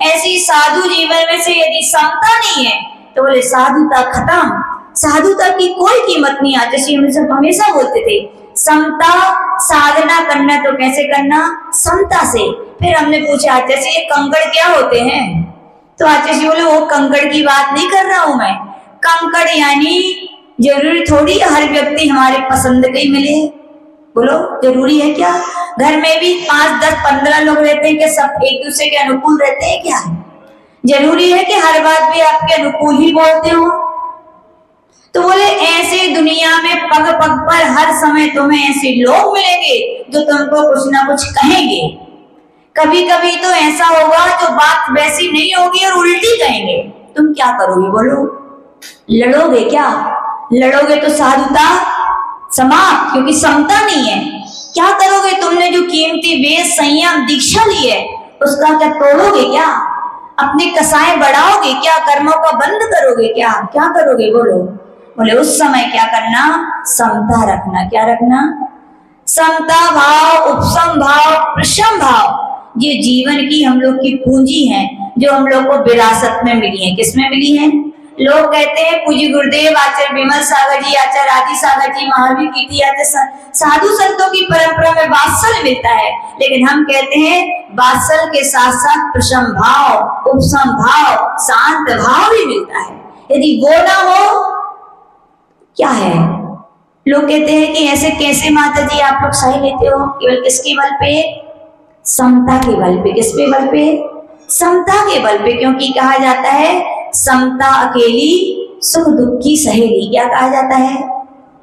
ऐसी साधु जीवन में से यदि समता नहीं है तो बोले साधुता खत्म, साधुता की कोई कीमत नहीं। आचार्य जी हमेशा बोलते थे समता साधना करना, तो कैसे करना, समता से। फिर हमने पूछा आचार्य जी ये कंकड़ क्या होते हैं, तो आचार्य जी बोले वो कंकड़ की बात नहीं कर रहा हूं मैं। कंकड़ यानी जरूरी थोड़ी हर व्यक्ति हमारे पसंद का ही मिले, बोलो जरूरी है क्या। घर में भी 5, 10, 15 लोग रहते हैं कि सब एक दूसरे के अनुकूल रहते हैं क्या, जरूरी है कि हर बात भी आपके अनुकूल ही बोलते हो। तो बोले ऐसे दुनिया में पग पग पर हर समय तुम्हें ऐसे लोग मिलेंगे जो तुमको कुछ ना कुछ कहेंगे। कभी कभी तो ऐसा होगा जो बात वैसी नहीं होगी और उल्टी कहेंगे, तुम क्या करोगे, बोलो लड़ोगे क्या, लड़ोगे तो साधुता समाप्त, क्योंकि समता नहीं है। क्या करोगे, तुमने जो कीमती वेद संयम दीक्षा ली है उसका क्या तोड़ोगे क्या, अपने कसाए बढ़ाओगे क्या, कर्मों का बंद करोगे क्या, क्या करोगे, बोलो। बोले उस समय क्या करना, समता रखना। क्या रखना, समता भाव, उपसम भाव, प्रशम भाव, ये जीवन की हम लोग की पूंजी है, जो हम लोग को विरासत में मिली है। किसमें मिली है? लोग कहते हैं पूज्य गुरुदेव आचार्य विमल सागर जी, आचार्य आदि सागर जी, महावीर कीर्ति आचार्य, साधु संतों की परंपरा में वात्सल्य मिलता है, लेकिन हम कहते हैं वात्सल्य के साथ साथ प्रशम भाव, उपसम भाव, शांत भाव भी मिलता है। यदि वो ना हो क्या है? लोग कहते हैं कि ऐसे कैसे माता जी आप लोग सही लेते हो? केवल किसके बल पे? समता के बल पे। किस पे बल पे? समता के बल पे। क्योंकि कहा जाता है समता अकेली, सुख दुख की सहेली। क्या कहा जाता है?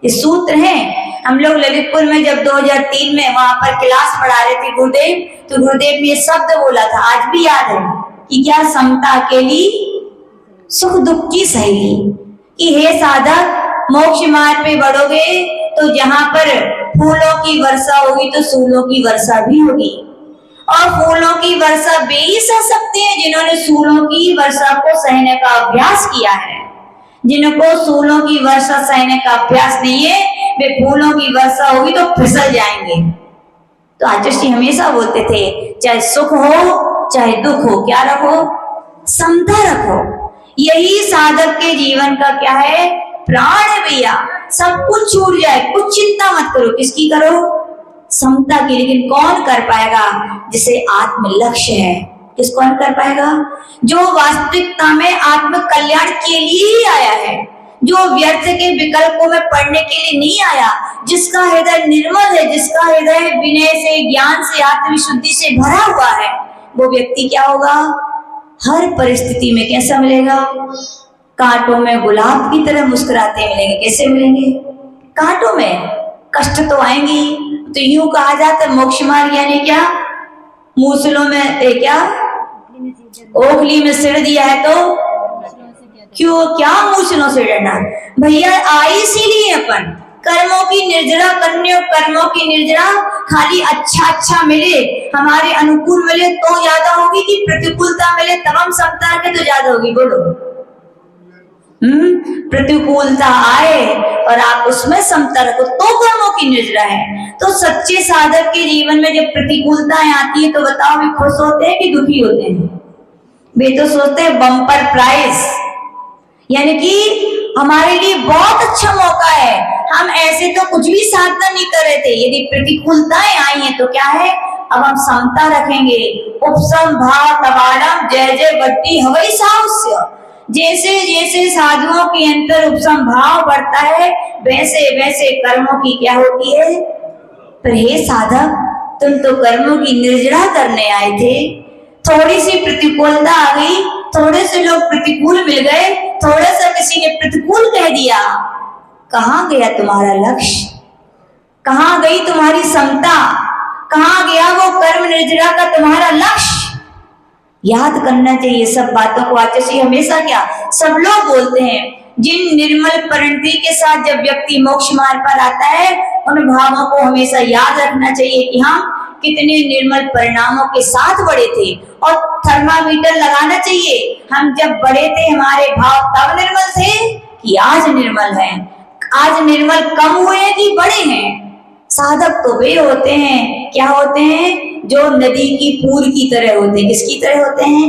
ये सूत्र है। हम लोग ललितपुर में जब 2003 में वहां पर क्लास पढ़ा रहे थे गुरुदेव, तो गुरुदेव ने ये शब्द बोला था, आज भी याद है कि क्या? समता अकेली, सुख दुख की सहेली। कि हे साधक, मोक्ष मार्ग पे बढ़ोगे तो जहां पर फूलों की वर्षा होगी तो सूलों की वर्षा भी होगी। और फूलों की वर्षा वे ही सह सकते हैं जिन्होंने सूलों की वर्षा को सहने का अभ्यास किया है। जिनको सूलों की वर्षा सहने का अभ्यास नहीं है, वे फूलों की वर्षा होगी तो फिसल जाएंगे। तो आचार्य जी हमेशा बोलते थे, चाहे सुख हो चाहे दुख हो, क्या रखो? समता रखो। यही साधक के जीवन का क्या है? प्राण है भैया। सब कुछ छूट जाए, कुछ चिंता मत करो। किसकी करो? समता की। लेकिन कौन कर पाएगा? जिसे आत्म लक्ष्य है। किस कौन कर पाएगा? जो वास्तविकता में आत्म कल्याण के लिए ही आया है, जो व्यर्थ के विकल्पों में पढ़ने के लिए नहीं आया, जिसका हृदय निर्मल है, जिसका हृदय विनय से, ज्ञान से, आत्मविशुद्धि से भरा हुआ है, वो व्यक्ति क्या होगा? हर परिस्थिति में कैसा मिलेगा? कांटों में गुलाब की तरह मुस्कुराते मिलेंगे। कैसे मिलेंगे? कांटों में कष्ट तो आएंगी। तो यूं कहा जाता है मोक्ष मार्ग यानी क्या? मूसलों में क्या ओखली में सिर दिया है तो क्यों? क्या मूसलों से डरना भैया? आई इसीलिए अपन कर्मों की निर्जरा करने, और कर्मों की निर्जरा खाली अच्छा अच्छा मिले, हमारे अनुकूल मिले तो ज्यादा होगी, कि प्रतिकूलता मिले तब हम समता के तो ज्यादा होगी? बोलो। प्रतिकूलता आए और आप उसमें समता रखो तो कर्मों की निर्जरा है। तो सच्चे साधक के जीवन में जब प्रतिकूलताएं आती है तो बताओ वे खुश होते हैं कि दुखी होते हैं? वे तो सोचते हैं बम्पर प्राइज, यानी कि हमारे लिए बहुत अच्छा मौका है, हम ऐसे तो कुछ भी साधना नहीं कर रहे थे, यदि प्रतिकूलताएं आई हैं तो क्या है? अब हम समता रखेंगे। उपसम भाव तबाड़म जय जय बट्टी हवई साहुस्य। जैसे जैसे साधुओं के अंतर उपसम भाव बढ़ता है, वैसे वैसे कर्मों की क्या होती है? पर हे साधक, तुम तो कर्मों की निर्जरा करने आए थे, थोड़ी सी प्रतिकूलता आ गई, थोड़े से लोग प्रतिकूल मिल गए, थोड़ा सा किसी ने प्रतिकूल कह दिया, कहां गया तुम्हारा लक्ष्य? कहां गई तुम्हारी समता? कहां गया वो कर्म निर्जरा का तुम्हारा लक्ष्य? याद करना चाहिए सब बातों को। आचार्य हमेशा क्या सब लोग बोलते हैं, जिन निर्मल परिणति के साथ जब व्यक्ति मोक्ष मार्ग पर आता है, उन भावों को हमेशा याद रखना चाहिए कि हम कितने निर्मल परिणामों के साथ बढ़े थे। और थर्मामीटर लगाना चाहिए, हम जब बढ़े थे हमारे भाव तब निर्मल थे कि आज निर्मल हैं? आज निर्मल कम हुए हैं कि बढ़े हैं? साधक तो वे होते हैं, क्या होते हैं? जो नदी की पूर की तरह होते हैं। किसकी तरह होते हैं?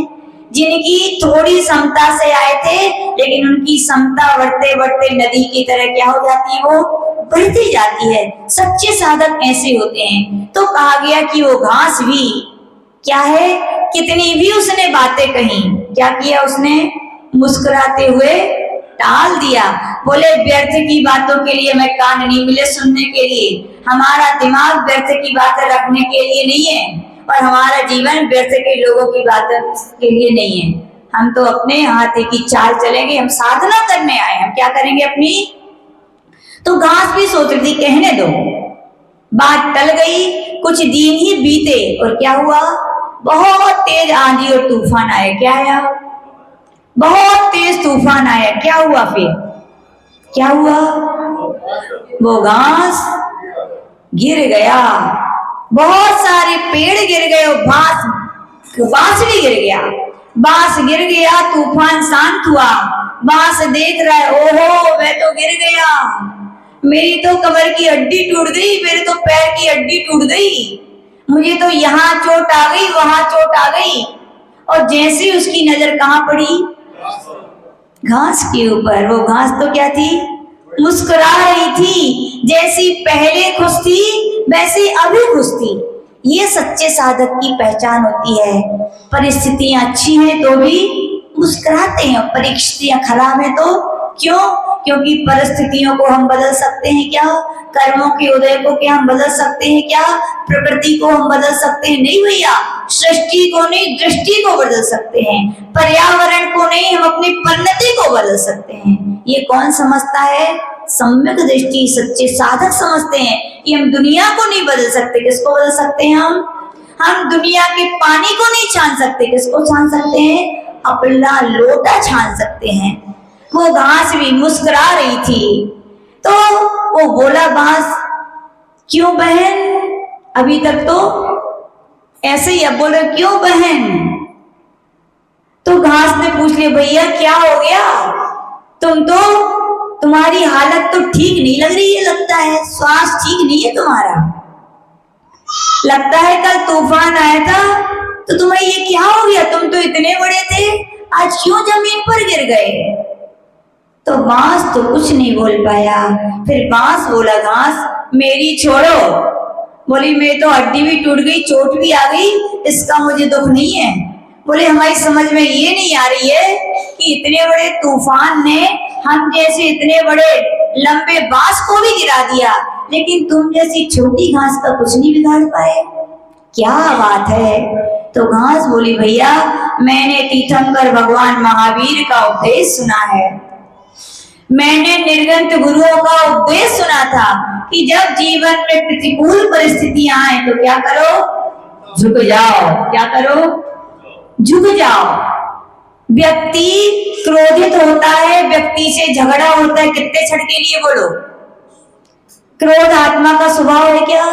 जिनकी थोड़ी समता से आए थे, लेकिन उनकी समता बढ़ते बढ़ते नदी की तरह क्या हो जाती है? वो बढ़ती जाती है। सच्चे साधक ऐसे होते हैं। तो कहा गया कि वो घास भी क्या है? कितनी भी उसने बातें कही, क्या किया उसने? मुस्कुराते हुए टाल दिया। बोले व्यर्थ की बातों के लिए मैं कान नहीं मिले सुनने के लिए। हमारा दिमाग व्यर्थ की बातें रखने के लिए नहीं है, और हमारा जीवन व्यर्थ के लोगों की बातों के लिए नहीं है। हम तो अपने हाथी की चाल चलेंगे, हम साधना करने आए, हम क्या करेंगे अपनी? तो घास भी सोच रही थी कहने दो, बात टल गई, कुछ दिन ही बीते और क्या हुआ? बहुत तेज आंधी और तूफान आए। क्या आया? बहुत तेज तूफान आया। क्या हुआ फिर? क्या हुआ? वो घास गिर गया, बहुत सारे पेड़ गिर गए, बांस भी गिर गया। बांस गिर गया, तूफान शांत हुआ। बांस देख रहा है, ओहो वह तो गिर गया, मेरी तो कमर की हड्डी टूट गई, मेरे तो पैर की हड्डी टूट गई, मुझे तो यहाँ चोट आ गई, वहां चोट आ गई। और जैसे ही उसकी नजर कहाँ पड़ी? घास के ऊपर। वो घास तो क्या थी? मुस्कुरा रही थी। जैसी पहले खुश थी वैसी अभी खुश थी। ये सच्चे साधक की पहचान होती है। परिस्थितियां अच्छी हैं तो भी मुस्कुराते हैं, परिस्थितियां खराब है तो क्यों? क्योंकि परिस्थितियों को हम बदल सकते हैं क्या? कर्मों के उदय को क्या हम बदल सकते हैं क्या? प्रकृति को हम बदल सकते हैं? नहीं भैया। सृष्टि को नहीं, दृष्टि को बदल सकते हैं। पर्यावरण को नहीं, हम अपनी परिणति को बदल सकते हैं। ये कौन समझता है? सम्यक दृष्टि सच्चे साधक समझते हैं कि हम दुनिया को नहीं बदल सकते। किसको बदल सकते हैं हम दुनिया के पानी को नहीं छान सकते। किसको छान सकते हैं? अपना लोटा छान सकते हैं। वो घास भी मुस्कुरा रही थी तो वो बोला, घास क्यों बहन? अभी तक तो ऐसे ही, अब बोले क्यों बहन? तो घास ने पूछ लिया, भैया क्या हो गया? तुम्हारी हालत तो ठीक नहीं लग रही है, लगता है श्वास ठीक नहीं है तुम्हारा। लगता है कल तूफान आया था तो तुम्हें ये क्या हो गया? तुम तो इतने बड़े थे, आज क्यों जमीन पर गिर गए? तो बांस तो कुछ नहीं बोल पाया। फिर बांस बोला, घास मेरी छोड़ो। बोली, मैं तो हड्डी भी टूट गई, चोट भी आ गई, इसका मुझे दुख नहीं है। बोले, हमारी समझ में ये नहीं आ रही है कि इतने बड़े तूफान ने हम जैसे इतने बड़े लंबे बांस को भी गिरा दिया, लेकिन तुम जैसी छोटी घास का कुछ नहीं बिगाड़ पाए। क्या बात है? तो घास बोली, भैया मैंने तीर्थंकर भगवान महावीर का उपदेश सुना है, मैंने निर्गंत गुरुओं का उपदेश सुना था कि जब जीवन में प्रतिकूल परिस्थितियां आए तो क्या करो? झुक जाओ। क्या करो? झुक जाओ। व्यक्ति क्रोधित होता है, व्यक्ति से झगड़ा होता है, कितने क्षण के लिए? बोलो। क्रोध आत्मा का स्वभाव है क्या?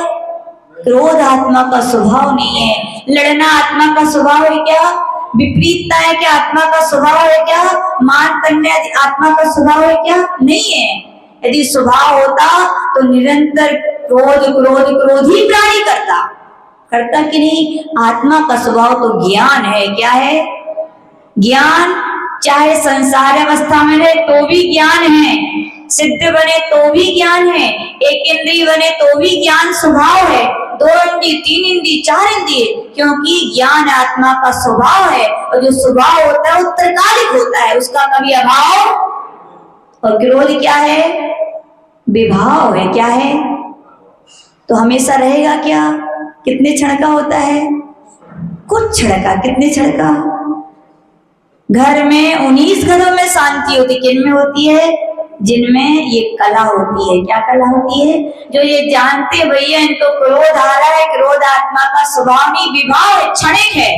क्रोध आत्मा का स्वभाव नहीं है। लड़ना आत्मा का स्वभाव है क्या? विपरीतता है क्या आत्मा का स्वभाव है क्या? मान करना आत्मा का स्वभाव है क्या? नहीं है। यदि स्वभाव होता तो निरंतर क्रोध क्रोध क्रोध ही प्राणी करता कि नहीं? आत्मा का स्वभाव तो ज्ञान है। क्या है? ज्ञान। चाहे संसार अवस्था में रहे तो भी ज्ञान है, सिद्ध बने तो भी ज्ञान है, एक इंद्रिय बने तो भी ज्ञान स्वभाव है, 2 इंद्रिय 3 इंद्रिय 4 इंद्रिय, क्योंकि ज्ञान आत्मा का स्वभाव है। और जो स्वभाव होता है उत्तरकालिक होता है, उसका कभी अभाव। और क्रोध क्या है? विभाव है। क्या है? तो हमेशा रहेगा क्या? कितने क्षण का होता है? कुछ क्षण का। कितने क्षण का? घर में 19 घरों में शांति होती, किन में होती है? जिनमें ये कला होती है। क्या कला होती है? जो ये जानते भैया इनको क्रोध आ रहा है, क्रोध आत्मा का स्वभाव नहीं, विभाव है, क्षणिक है,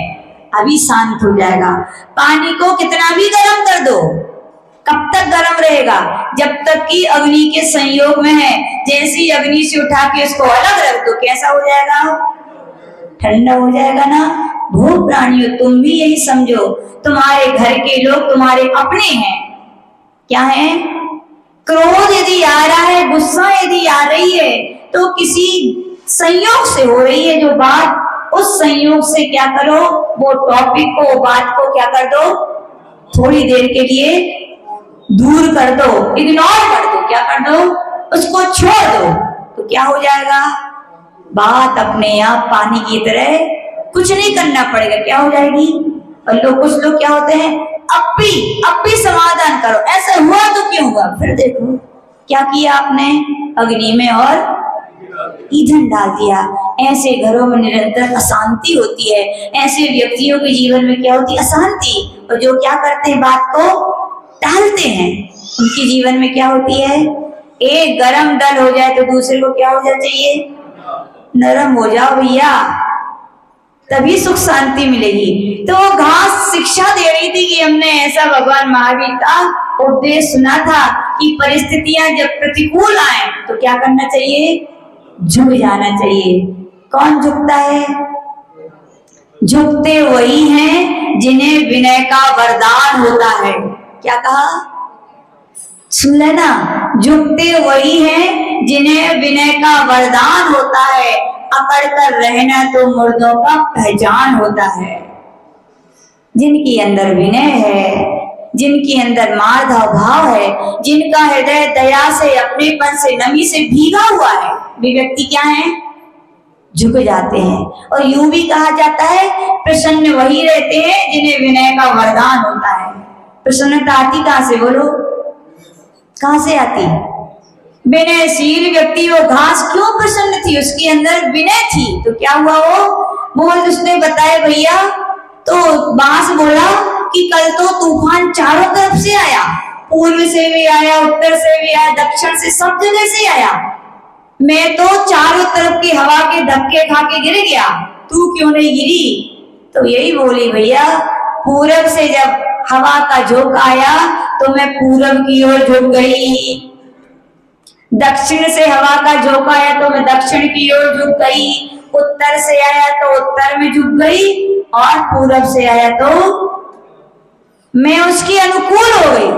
अभी शांत हो जाएगा। पानी को कितना भी गर्म कर दो, कब तक गर्म रहेगा? जब तक कि अग्नि के संयोग में है। जैसे अग्नि से उठा के इसको अलग रख दो, कैसा हो जाएगा? ठंडा हो जाएगा ना। भू प्राणियों, तुम भी यही समझो, तुम्हारे घर के लोग तुम्हारे अपने हैं। क्या है? क्रोध यदि आ रहा है, गुस्सा यदि आ रही है तो किसी संयोग से हो रही है जो बात, उस संयोग से क्या करो? वो टॉपिक को, बात को क्या कर दो? थोड़ी देर के लिए दूर कर दो, इग्नोर कर दो। क्या कर दो? उसको छोड़ दो। तो क्या हो जाएगा? बात अपने आप पानी की तरह, कुछ नहीं करना पड़ेगा, क्या हो जाएगी? और कुछ लोग क्या होते हैं, अब भी समाधान करो, ऐसा हुआ तो क्यों हुआ? फिर देखो क्या किया आपने? अग्नि में और ईंधन डाल दिया। ऐसे घरों में निरंतर अशांति होती है। ऐसे व्यक्तियों के जीवन में क्या होती है? अशांति। और जो क्या करते हैं, बात को टालते हैं, उनके जीवन में क्या होती है? एक गरम दल हो जाए तो दूसरे को क्या हो जाना चाहिए? नरम हो जाओ भैया, तभी सुख शांति मिलेगी। तो वो घास शिक्षा दे रही थी कि हमने ऐसा भगवान महावीर का उपदेश सुना था कि परिस्थितियां जब प्रतिकूल आए तो क्या करना चाहिए? झुक जाना चाहिए। कौन झुकता है? झुकते वही हैं जिन्हें विनय का वरदान होता है। क्या कहा? सुन लेना, झुकते वही हैं जिन्हें विनय का वरदान होता है, अकड़ कर रहना तो मुर्दों का पहचान होता है। जिनके अंदर विनय है, जिनके अंदर मार्दव भाव है, जिनका हृदय दया से, अपनेपन से, नमी से भीगा हुआ है, वे व्यक्ति क्या है? झुक जाते हैं। और यूं भी कहा जाता है प्रसन्न वही रहते हैं जिन्हें विनय का वरदान होता है। प्रसन्नता आती कहां से बोलो? कहां से आती? विनयशील व्यक्ति, वो घास क्यों प्रसन्न थी? उसके अंदर विनय थी। तो क्या हुआ? वो उसने बताया भैया, तो बांस बोला कि कल तो तूफान चारों तरफ से आया, पूर्व से भी आया, उत्तर से भी आया, दक्षिण से, सब जगह से आया। मैं तो चारों तरफ की हवा के धक्के खा के गिर गया, तू क्यों नहीं गिरी? तो यही बोली भैया, पूरब से जब हवा का झोंका आया तो मैं पूरब की ओर झुक गई, दक्षिण से हवा का झोंका आया तो मैं दक्षिण की ओर झुक गई, उत्तर से आया तो उत्तर में झुक गई, और पूरब से आया तो मैं उसकी अनुकूल हो गई।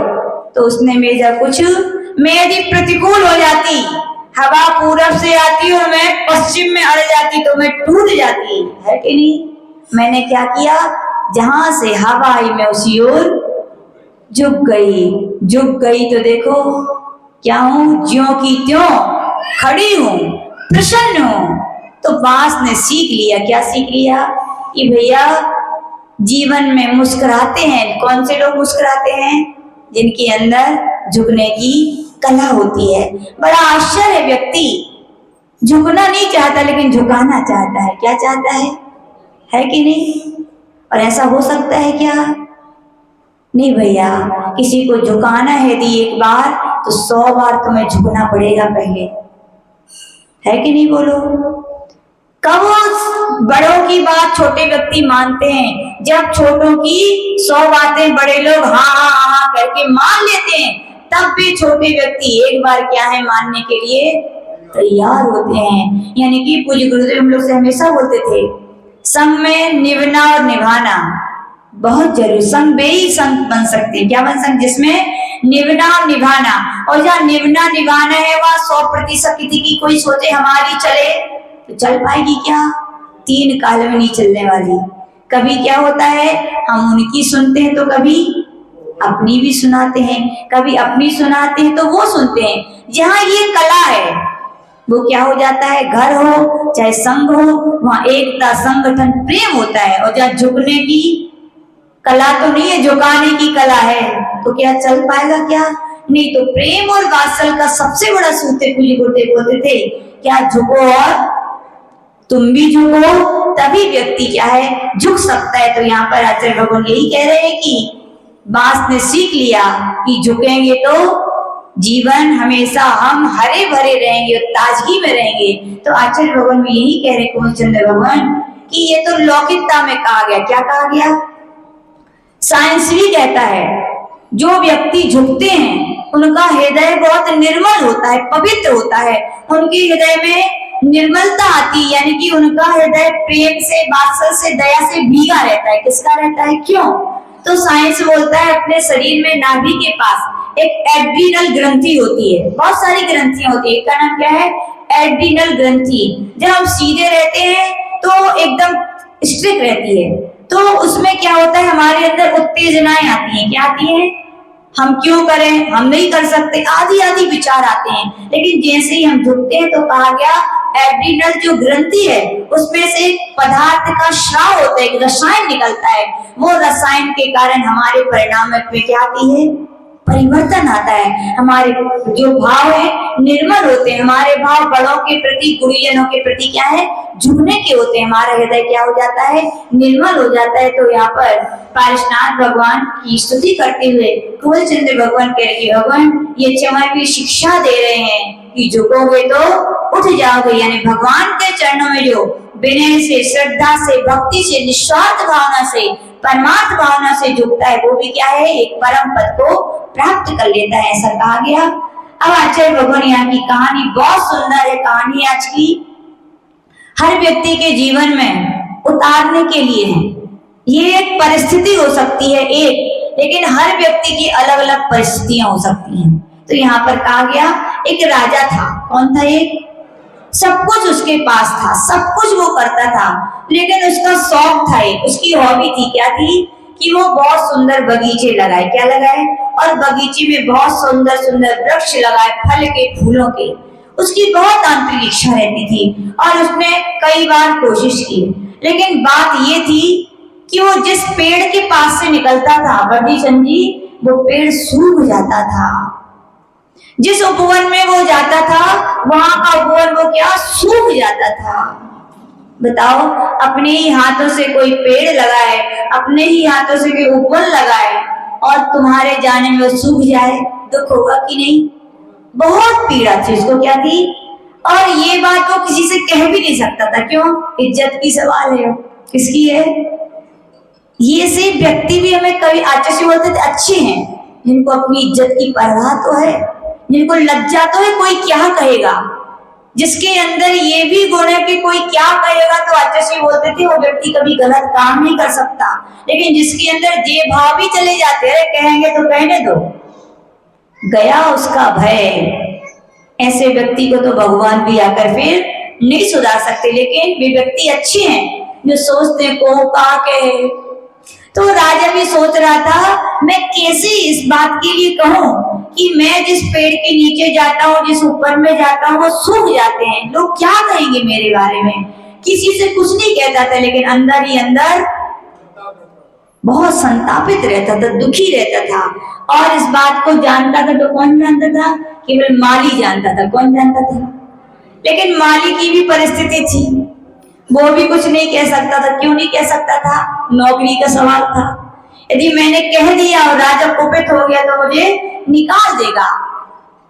तो उसने मेरा कुछ, मैं यदि प्रतिकूल हो जाती, हवा पूरब से आती और मैं पश्चिम में अड़ जाती तो मैं टूट जाती, है कि नहीं? मैंने क्या किया? जहां से हवा आई मैं उसी ओर झुक गई। झुक गई तो देखो क्या हूं? ज्यों की त्यों खड़ी हूं, प्रसन्न हूं। तो बांस ने सीख लिया। क्या सीख लिया? कि भैया जीवन में मुस्कुराते हैं। कौन से लोग मुस्कुराते हैं? जिनके अंदर झुकने की कला होती है। बड़ा आश्चर्य है, व्यक्ति झुकना नहीं चाहता लेकिन झुकाना चाहता है। क्या चाहता है कि नहीं? और ऐसा हो सकता है क्या? नहीं भैया, किसी को झुकाना है यदि एक बार तो 100 बार तुम्हें झुकना पड़ेगा पहले, है कि नहीं बोलो? कब बड़ों की बात छोटे व्यक्ति मानते हैं? जब छोटों की 100 बातें बड़े लोग हाँ हाँ हाँ करके मान लेते हैं, तब भी छोटे व्यक्ति एक बार क्या है मानने के लिए तैयार होते हैं। यानी कि पूज्य गुरुदेव हम लोग से हमेशा बोलते थे, संग में निभना और निभाना बहुत जरूरी। संग बेही संग बन सकते हैं। क्या बन सकते? जिसमें निभना और निभाना। और जहाँ निभना निभाना है वहां 100% किसी की कोई सोचे हमारी चले तो चल पाएगी क्या? 3 काल में नहीं चलने वाली। कभी क्या होता है, हम उनकी सुनते हैं तो कभी अपनी भी सुनाते हैं, कभी अपनी सुनाते हैं तो वो सुनते हैं। जहाँ ये कला है वो क्या हो जाता है? घर हो चाहे संघ हो, वहाँ एकता, संगठन, प्रेम होता है। और जहाँ झुकने की कला तो नहीं है, झुकाने की कला है, तो क्या चल पाएगा? क्या नहीं। तो प्रेम और वात्सल का सबसे बड़ा सूत्र पूज्य गुरुदेव बोलते थे, क्या झुको और तुम भी झुको, तभी व्यक्ति क्या है झुक सकता है। तो यहाँ पर आचार्य भगवान यही कह रहे हैं कि बांस ने सीख लिया कि झुकेंगे तो जीवन हमेशा हम हरे भरे रहेंगे और ताजगी में रहेंगे। तो आचार्य भगवान भी यही कह रहे कुमुदचंद्र भगवान कि ये तो लौकिकता में कहा गया। क्या कहा गया? साइंस भी कहता है जो व्यक्ति झुकते हैं उनका हृदय बहुत निर्मल होता है, पवित्र होता है, उनके हृदय में निर्मलता आती है, यानी कि उनका हृदय प्रेम से, वात्सल्य से, दया से भीगा रहता है। किसका रहता है? क्यों? तो साइंस बोलता है अपने शरीर में नाभि के पास एक एड्रीनल ग्रंथि होती है। बहुत सारी ग्रंथियां होती है, इसका नाम क्या है? एड्रीनल ग्रंथि। जब हम सीधे रहते हैं तो एकदम स्ट्रिक्ट रहती है, तो उसमें क्या होता है हमारे अंदर उत्तेजनाएं आती हैं। क्या आती हैं? हम क्यों करें, हम नहीं कर सकते, आदि आदि विचार आते हैं। लेकिन जैसे ही हम झुकते हैं तो कहा गया एड्रीनल जो ग्रंथि है उसमें से एक पदार्थ का स्राव होता है, एक रसायन निकलता है। वो रसायन के कारण हमारे परिणाम में क्या आती है? परिवर्तन आता है। हमारे जो भाव है निर्मल होते हैं, हमारे भाव बड़ों के प्रति, गुरुजनों के प्रति क्या है? झुकने के होते हैं। हमारा हृदय क्या हो जाता है? निर्मल हो जाता है। तो यहाँ पर पार्श्वनाथ भगवान की स्तुति करते हुए कुमुदचंद्र भगवान कह रहे भगवान ये चमत्कारी शिक्षा दे रहे हैं कि झुकोगे तो उठ जाओगे। यानी भगवान के चरणों में जो विनय से, श्रद्धा से, भक्ति से, निस्वार्थ भावना से, परमार्थ भावना से झुकता है वो भी क्या है? एक परम पद को प्राप्त कर लेता है, ऐसा कहा गया। अब आचार्य भगवान यहाँ की कहानी बहुत सुंदर है। कहानी आज की हर व्यक्ति के जीवन में उतारने के लिए है। ये एक परिस्थिति हो सकती है एक, लेकिन हर व्यक्ति की अलग अलग परिस्थितियां हो सकती हैं। तो यहाँ पर कहा गया एक राजा था। कौन था ये? सब कुछ उसके पास था, सब कुछ वो करता था, लेकिन उसका शौक था, उसकी हॉबी थी। क्या थी? कि वो बहुत सुंदर बगीचे लगाए। क्या लगाए? और बगीचे में बहुत सुंदर सुंदर वृक्ष लगाए, फल के, फूलों के। उसकी बहुत आंतरिक इच्छा रहती थी और उसने कई बार कोशिश की, लेकिन बात ये थी कि वो जिस पेड़ के पास से निकलता था बड़ी जी, वो पेड़ सूख जाता था। जिस उपवन में वो जाता था वहां का उपवन वो क्या सूख जाता था। बताओ, अपने ही हाथों से कोई पेड़ लगाए, अपने ही हाथों से कोई उपवन लगाए और तुम्हारे जाने में वो सूख जाए, दुख होगा कि नहीं? बहुत पीड़ा थी उसको। क्या थी? और ये बात वो किसी से कह भी नहीं सकता था। क्यों? इज्जत की सवाल है। किसकी है? ये से व्यक्ति भी हमें कभी आचार्य से बोलते थे अच्छे हैं, जिनको अपनी इज्जत की परवाह तो है, जिनको लज्जा तो है कोई क्या कहेगा, जिसके अंदर ये भी गुण है कि कोई क्या कहेगा तो आचार्य से बोलते थे वो व्यक्ति कभी गलत काम नहीं कर सकता। लेकिन जिसके अंदर ये भाव भी चले जाते हैं, कहेंगे तो कहने दो, गया उसका भय, ऐसे व्यक्ति को तो भगवान भी आकर फिर नहीं सुधार सकते। लेकिन वे व्यक्ति अच्छे हैं जो सोचते हैं को का कहे। तो राजा भी सोच रहा था मैं कैसे इस बात के लिए कहूं कि मैं जिस पेड़ के नीचे जाता हूँ, जिस ऊपर में जाता हूँ, वो सूख जाते हैं, लोग क्या कहेंगे मेरे बारे में। किसी से कुछ नहीं कहता था, लेकिन अंदर ही अंदर बहुत संतापित रहता था, दुखी रहता था। और इस बात को जानता था तो कौन जानता था? केवल माली जानता था। कौन जानता था? लेकिन माली की भी परिस्थिति थी, वो भी कुछ नहीं कह सकता था। क्यों नहीं कह सकता था? नौकरी का सवाल था। यदि मैंने कह दिया और राजा कुपित हो गया तो मुझे निकाल देगा।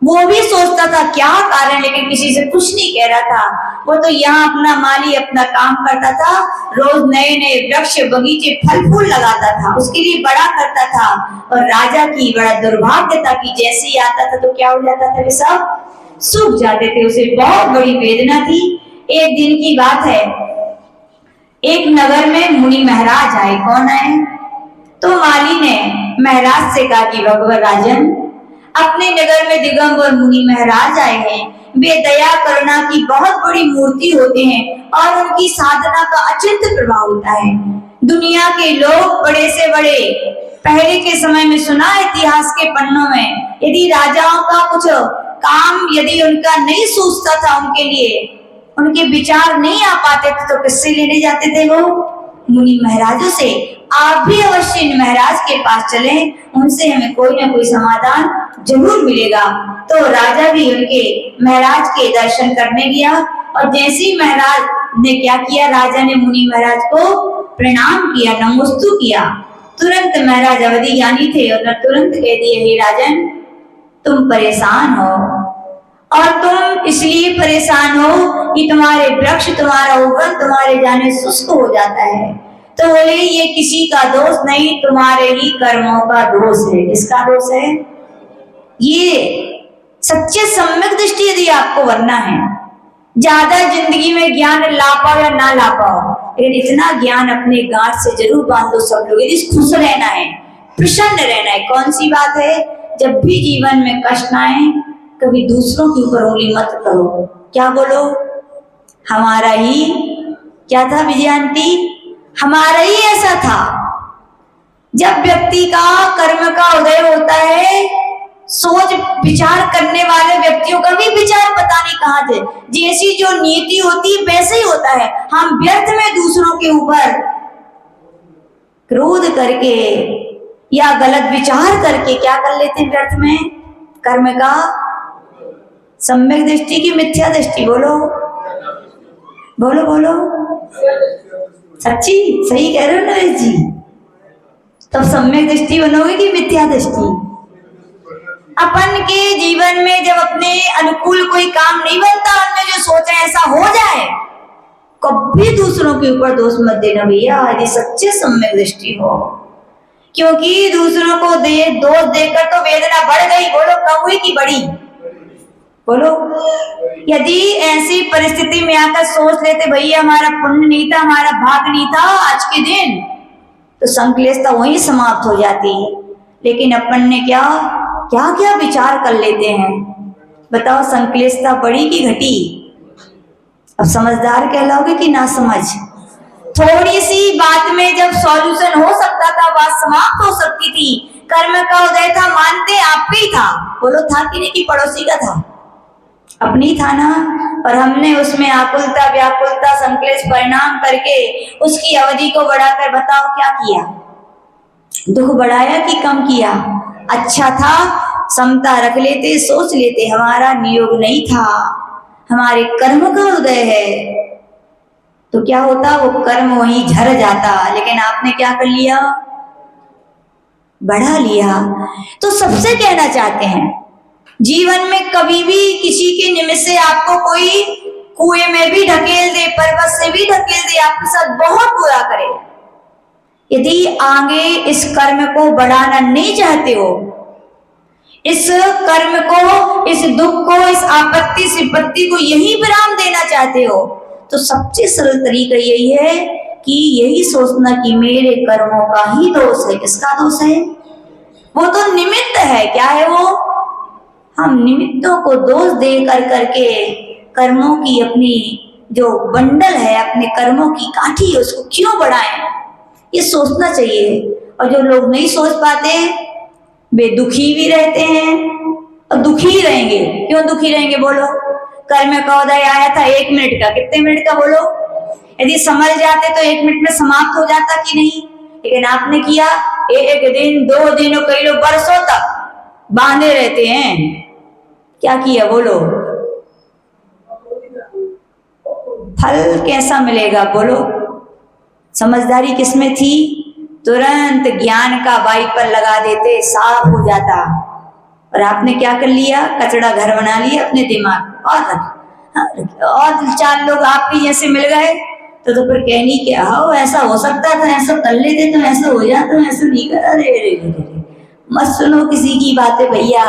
वो भी सोचता था क्या कारण, लेकिन किसी से कुछ नहीं कह रहा था। वो तो यहाँ अपना माली अपना काम करता था, रोज नए नए वृक्ष बगीचे फल फूल लगाता था, उसके लिए बड़ा करता था। और राजा की बड़ा दुर्भाग्य था कि जैसे ही आता था तो क्या हो जाता था, वे सब सूख जाते थे। उसे बहुत बड़ी वेदना थी। एक दिन की बात है, एक नगर में मुनि महाराज आए। कौन आए? तो माली ने महाराज से कहा कि भगवान राजन, अपने नगर में दिगंबर मुनि महाराज आए हैं। वे दया करुणा की बहुत बड़ी मूर्ति होते हैं और उनकी साधना का अचिंत प्रभाव होता है। दुनिया के लोग बड़े से बड़े, पहले के समय में सुना इतिहास के पन्नों में, यदि राजाओं का कुछ काम यदि उनका नहीं सूझता था, उनके लिए उनके विचार नहीं आ पाते थे, तो किससे लेने जाते थे? वो मुनि महाराजों से। आप भी अवश्य इन महाराज के पास चले, उनसे हमें कोई ना कोई समाधान जरूर मिलेगा। तो राजा भी उनके महाराज के दर्शन करने गया और जैसे ही महाराज ने क्या किया, राजा ने मुनि महाराज को प्रणाम किया, नमोस्तु किया। तुरंत महाराज अवधि ज्ञानी थे और तुरंत कह दिए, हे राजन, तुम परेशान हो और तुम इसलिए परेशान हो कि तुम्हारे वृक्ष, तुम्हारा उपवन तुम्हारे जाने शुष्क हो जाता है। तो बोले ये किसी का दोष नहीं, तुम्हारे ही कर्मों का दोष है। किसका दोष है? ये सच्चे सम्यक दृष्टि यदि आपको बनना है, ज्यादा जिंदगी में ज्ञान ला पाओ या ना ला पाओ, लेकिन इतना ज्ञान अपने गांठ से जरूर बांध दो सब लोग, यदि खुश रहना है, प्रसन्न रहना है। कौन सी बात है? जब भी जीवन में कष्ट आए, कभी दूसरों के ऊपर उंगली मत करो। क्या बोलो? हमारा ही क्या था विजयांती? हमारा ही ऐसा था। जब व्यक्ति का कर्म का उदय होता है, सोच विचार करने वाले व्यक्तियों का भी विचार पता नहीं कहाँ थे। जैसी जो नीति होती है वैसे ही होता है। हम व्यर्थ में दूसरों के ऊपर क्रोध करके या गलत विचार करके क्या कर लेते हैं? व्यर्थ में कर्म का सम्यक दृष्टि की मिथ्या दृष्टि। बोलो बोलो बोलो, सच्ची सही कह रहे हो नरेश जी। तब सम्यक दृष्टि बनोगे कि मिथ्या दृष्टि? अपन के जीवन में जब अपने अनुकूल कोई काम नहीं बनता, हमने जो सोचा ऐसा हो जाए, कभी दूसरों के ऊपर दोष मत देना भैया, यदि सच्चे सम्यक दृष्टि हो। क्योंकि दूसरों को दोष देकर तो वेदना बढ़ गई। बोलो कम हुई कि बढ़ी? बोलो। यदि ऐसी परिस्थिति में आकर सोच लेते भैया हमारा पुण्य नहीं था, हमारा भाग नहीं था आज के दिन, तो संकलेशता वहीं समाप्त हो जाती। लेकिन अपन ने क्या क्या क्या विचार कर लेते हैं। बताओ संक्लिष्टता बड़ी की घटी? अब समझदार कहलाओगे कि ना समझ? थोड़ी सी बात में जब सॉल्यूशन हो सकता था, बात समाप्त हो सकती थी, कर्म का उदय था, मानते आपका ही था। बोलो था कि नहीं कि पड़ोसी का था? अपनी था ना। और हमने उसमें आकुलता व्याकुलता संक्लेश परिणाम करके उसकी अवधि को बढ़ाकर बताओ क्या किया? दुख बढ़ाया कि कम किया? अच्छा था, समता रख लेते, सोच लेते हमारा नियोग नहीं था, हमारे कर्म का उदय है, तो क्या होता? वो कर्म वहीं झर जाता। लेकिन आपने क्या कर लिया? बढ़ा लिया। तो सबसे कहना चाहते हैं, जीवन में कभी भी किसी के निमित्त से आपको कोई कुएं में भी ढकेल दे, पर्वत से भी ढकेल दे, आपके साथ बहुत बुरा करे, यदि आगे इस कर्म को बढ़ाना नहीं चाहते हो, इस कर्म को, इस दुख को, इस आपत्ति विपत्ति को यही विराम देना चाहते हो, तो सबसे सरल तरीका यही है कि यही सोचना कि मेरे कर्मों का ही दोष है। किसका दोष है? वो तो निमित्त है। क्या है वो? हम निमित्तों को दोष दे कर करके कर्मों की अपनी जो बंडल है, अपने कर्मों की काठी है, उसको क्यों बढ़ाएं? ये सोचना चाहिए। और जो लोग नहीं सोच पाते वे दुखी भी रहते हैं और दुखी ही रहेंगे। क्यों दुखी रहेंगे बोलो? कर्म का उदय आया था 1 मिनट का, कितने मिनट का बोलो? यदि समझ जाते तो 1 मिनट में समाप्त हो जाता कि नहीं? लेकिन आपने किया 1 दिन 2 दिन और कई लोग बरसों तक बांधे रहते हैं। क्या किया बोलो? फल कैसा मिलेगा बोलो? समझदारी किसमें थी? तुरंत ज्ञान का वाइपर लगा देते, साफ हो जाता। और आपने क्या कर लिया? कचड़ा घर बना लिया अपने दिमाग। और 4 लोग आपके जैसे मिल गए तो फिर कहनी क्या हो, ऐसा हो सकता था, ऐसा कर लेते तो ऐसा हो जाता, ऐसा नहीं करा। रे मत सुनो किसी की बातें भैया,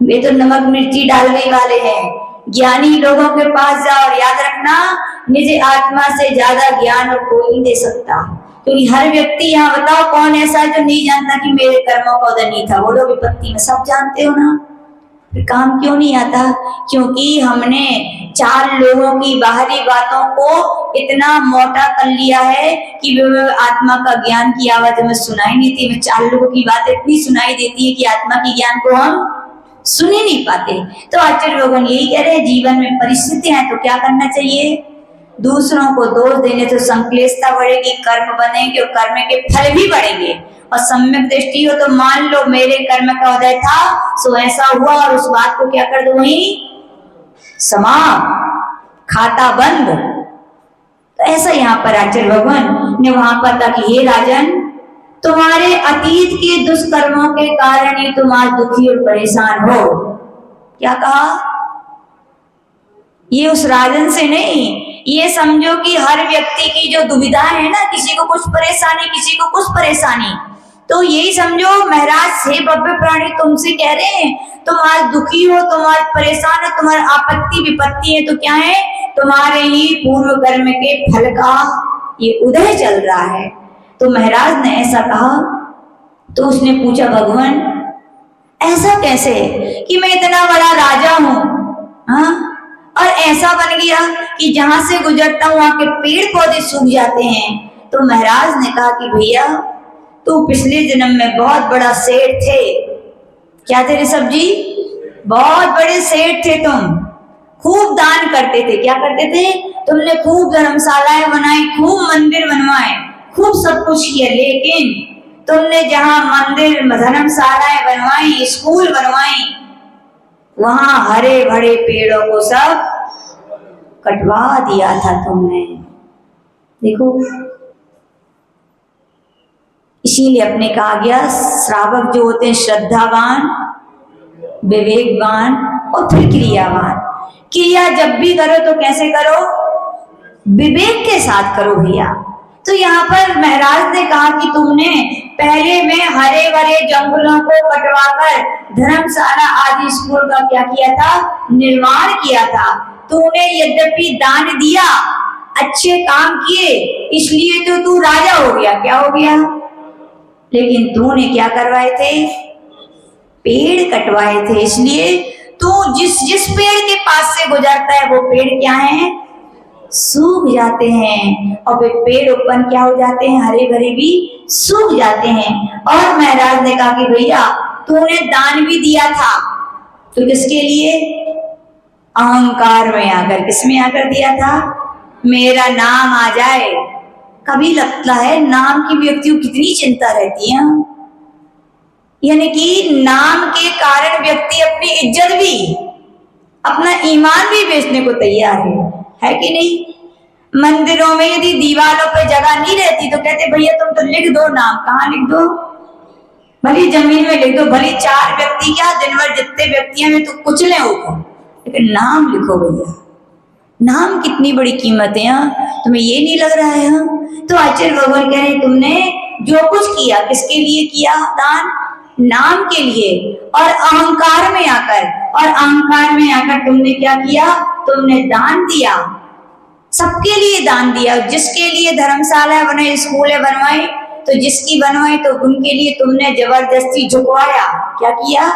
वे तो नमक मिर्ची डालने वाले हैं। ज्ञानी लोगों के पास जाओ और याद रखना, निज आत्मा से ज्यादा ज्ञान और कोई नहीं दे सकता। क्योंकि हर व्यक्ति, यहाँ बताओ कौन ऐसा है जो नहीं जानता कि मेरे कर्मों का उदय नहीं था? बोलो विपत्ति में सब जानते हो ना, फिर काम क्यों नहीं आता? क्योंकि हमने 4 लोगों की बाहरी बातों को इतना मोटा कर लिया है कि आत्मा का ज्ञान की आवाज हमें सुनाई नहीं देती। 4 लोगों की बात इतनी सुनाई देती है कि आत्मा के ज्ञान को हम सुन ही नहीं पाते। तो आचार्य भगवान यही कह रहे हैं, जीवन में परिस्थितियां हैं तो क्या करना चाहिए? दूसरों को दोष देने से संक्लेशता बढ़ेगी, कर्म बनेंगे और कर्म के फल भी बढ़ेंगे। और सम्यक दृष्टि हो तो मान लो मेरे कर्म का उदय था, सो ऐसा हुआ, और उस बात को क्या कर दो? वहीं समाप्त, खाता बंद। तो ऐसा यहाँ पर आचार्य भगवान ने वहां पर कहा कि हे राजन, तुम्हारे अतीत के दुष्कर्मों के कारण ही तुम आज दुखी और परेशान हो। क्या कहा? ये उस राजन से नहीं, ये समझो कि हर व्यक्ति की जो दुविधा है ना, किसी को कुछ परेशानी, किसी को कुछ परेशानी, तो यही समझो महाराज हे भव्य प्राणी तुमसे कह रहे हैं, तुम आज दुखी हो, तुम आज परेशान हो, तुम्हारी आपत्ति विपत्ति है, तो क्या है? तुम्हारे ही पूर्व कर्म के फल का ये उदय चल रहा है। तो महाराज ने ऐसा कहा तो उसने पूछा, भगवान ऐसा कैसे कि मैं इतना बड़ा राजा हूं, हाँ, और ऐसा बन गया कि जहां से गुजरता हूं वहां के पेड़ पौधे सूख जाते हैं? तो महाराज ने कहा कि भैया तू पिछले जन्म में बहुत बड़ा सेठ थे। क्या थे ऋषभ जी? बहुत बड़े सेठ थे तुम, खूब दान करते थे। क्या करते थे? तुमने खूब धर्मशालाएं बनाई, खूब मंदिर बनवाए, खूब सब कुछ किया, लेकिन तुमने जहां मंदिर धर्मशालाएं बनवाई, स्कूल बनवाई, वहां हरे भरे पेड़ों को सब कटवा दिया था तुमने। देखो, इसीलिए अपने कहा गया श्रावक जो होते हैं श्रद्धावान, विवेकवान और फिर क्रियावान। क्रिया जब भी करो तो कैसे करो? विवेक के साथ करो भैया। तो यहाँ पर महाराज ने कहा कि तुमने पहले में हरे भरे जंगलों को कटवाकर धर्मशाला आदि स्कूल का क्या किया था? निर्माण किया था। तूने यद्यपि दान दिया, अच्छे काम किए, इसलिए तो तू राजा हो गया। क्या हो गया? लेकिन तूने क्या करवाए थे? पेड़ कटवाए थे, इसलिए तू जिस जिस पेड़ के पास से गुजरता है वो पेड़ क्या है, सूख जाते हैं, और वे पेड़ उपवन क्या हो जाते हैं, हरे भरे भी सूख जाते हैं। और महाराज ने कहा कि भैया तूने दान भी दिया था, तो किसके लिए, अहंकार में आकर, किसमें आकर दिया था, मेरा नाम आ जाए। कभी लगता है नाम की व्यक्तियों कितनी चिंता रहती है, यानी कि नाम के कारण व्यक्ति अपनी इज्जत भी, अपना ईमान भी बेचने को तैयार है कि नहीं। मंदिरों में यदि दीवारों पे जगह नहीं रहती तो कहते भैया तुम तो लिख दो नाम, कहाँ लिख दो, भली जमीन में लिख दो, भली 4 व्यक्ति क्या दिन भर जितने व्यक्ति हैं तो कुचले ऊपर, लेकिन नाम लिखो भैया। नाम कितनी बड़ी कीमत है, तुम्हें ये नहीं लग रहा है? तो आचार्य भगवान कह रहे हैं तुमने जो कुछ किया किसके लिए किया, दान नाम के लिए, और अहंकार में आकर, और अहंकार में आकर तुमने क्या किया, तुमने दान दिया, सबके लिए दान दिया। जिसके लिए धर्मशाला बनाई, स्कूलें बनवाई, तो जिसकी बनवाई तो उनके लिए तुमने जबरदस्ती झुकवाया, क्या किया,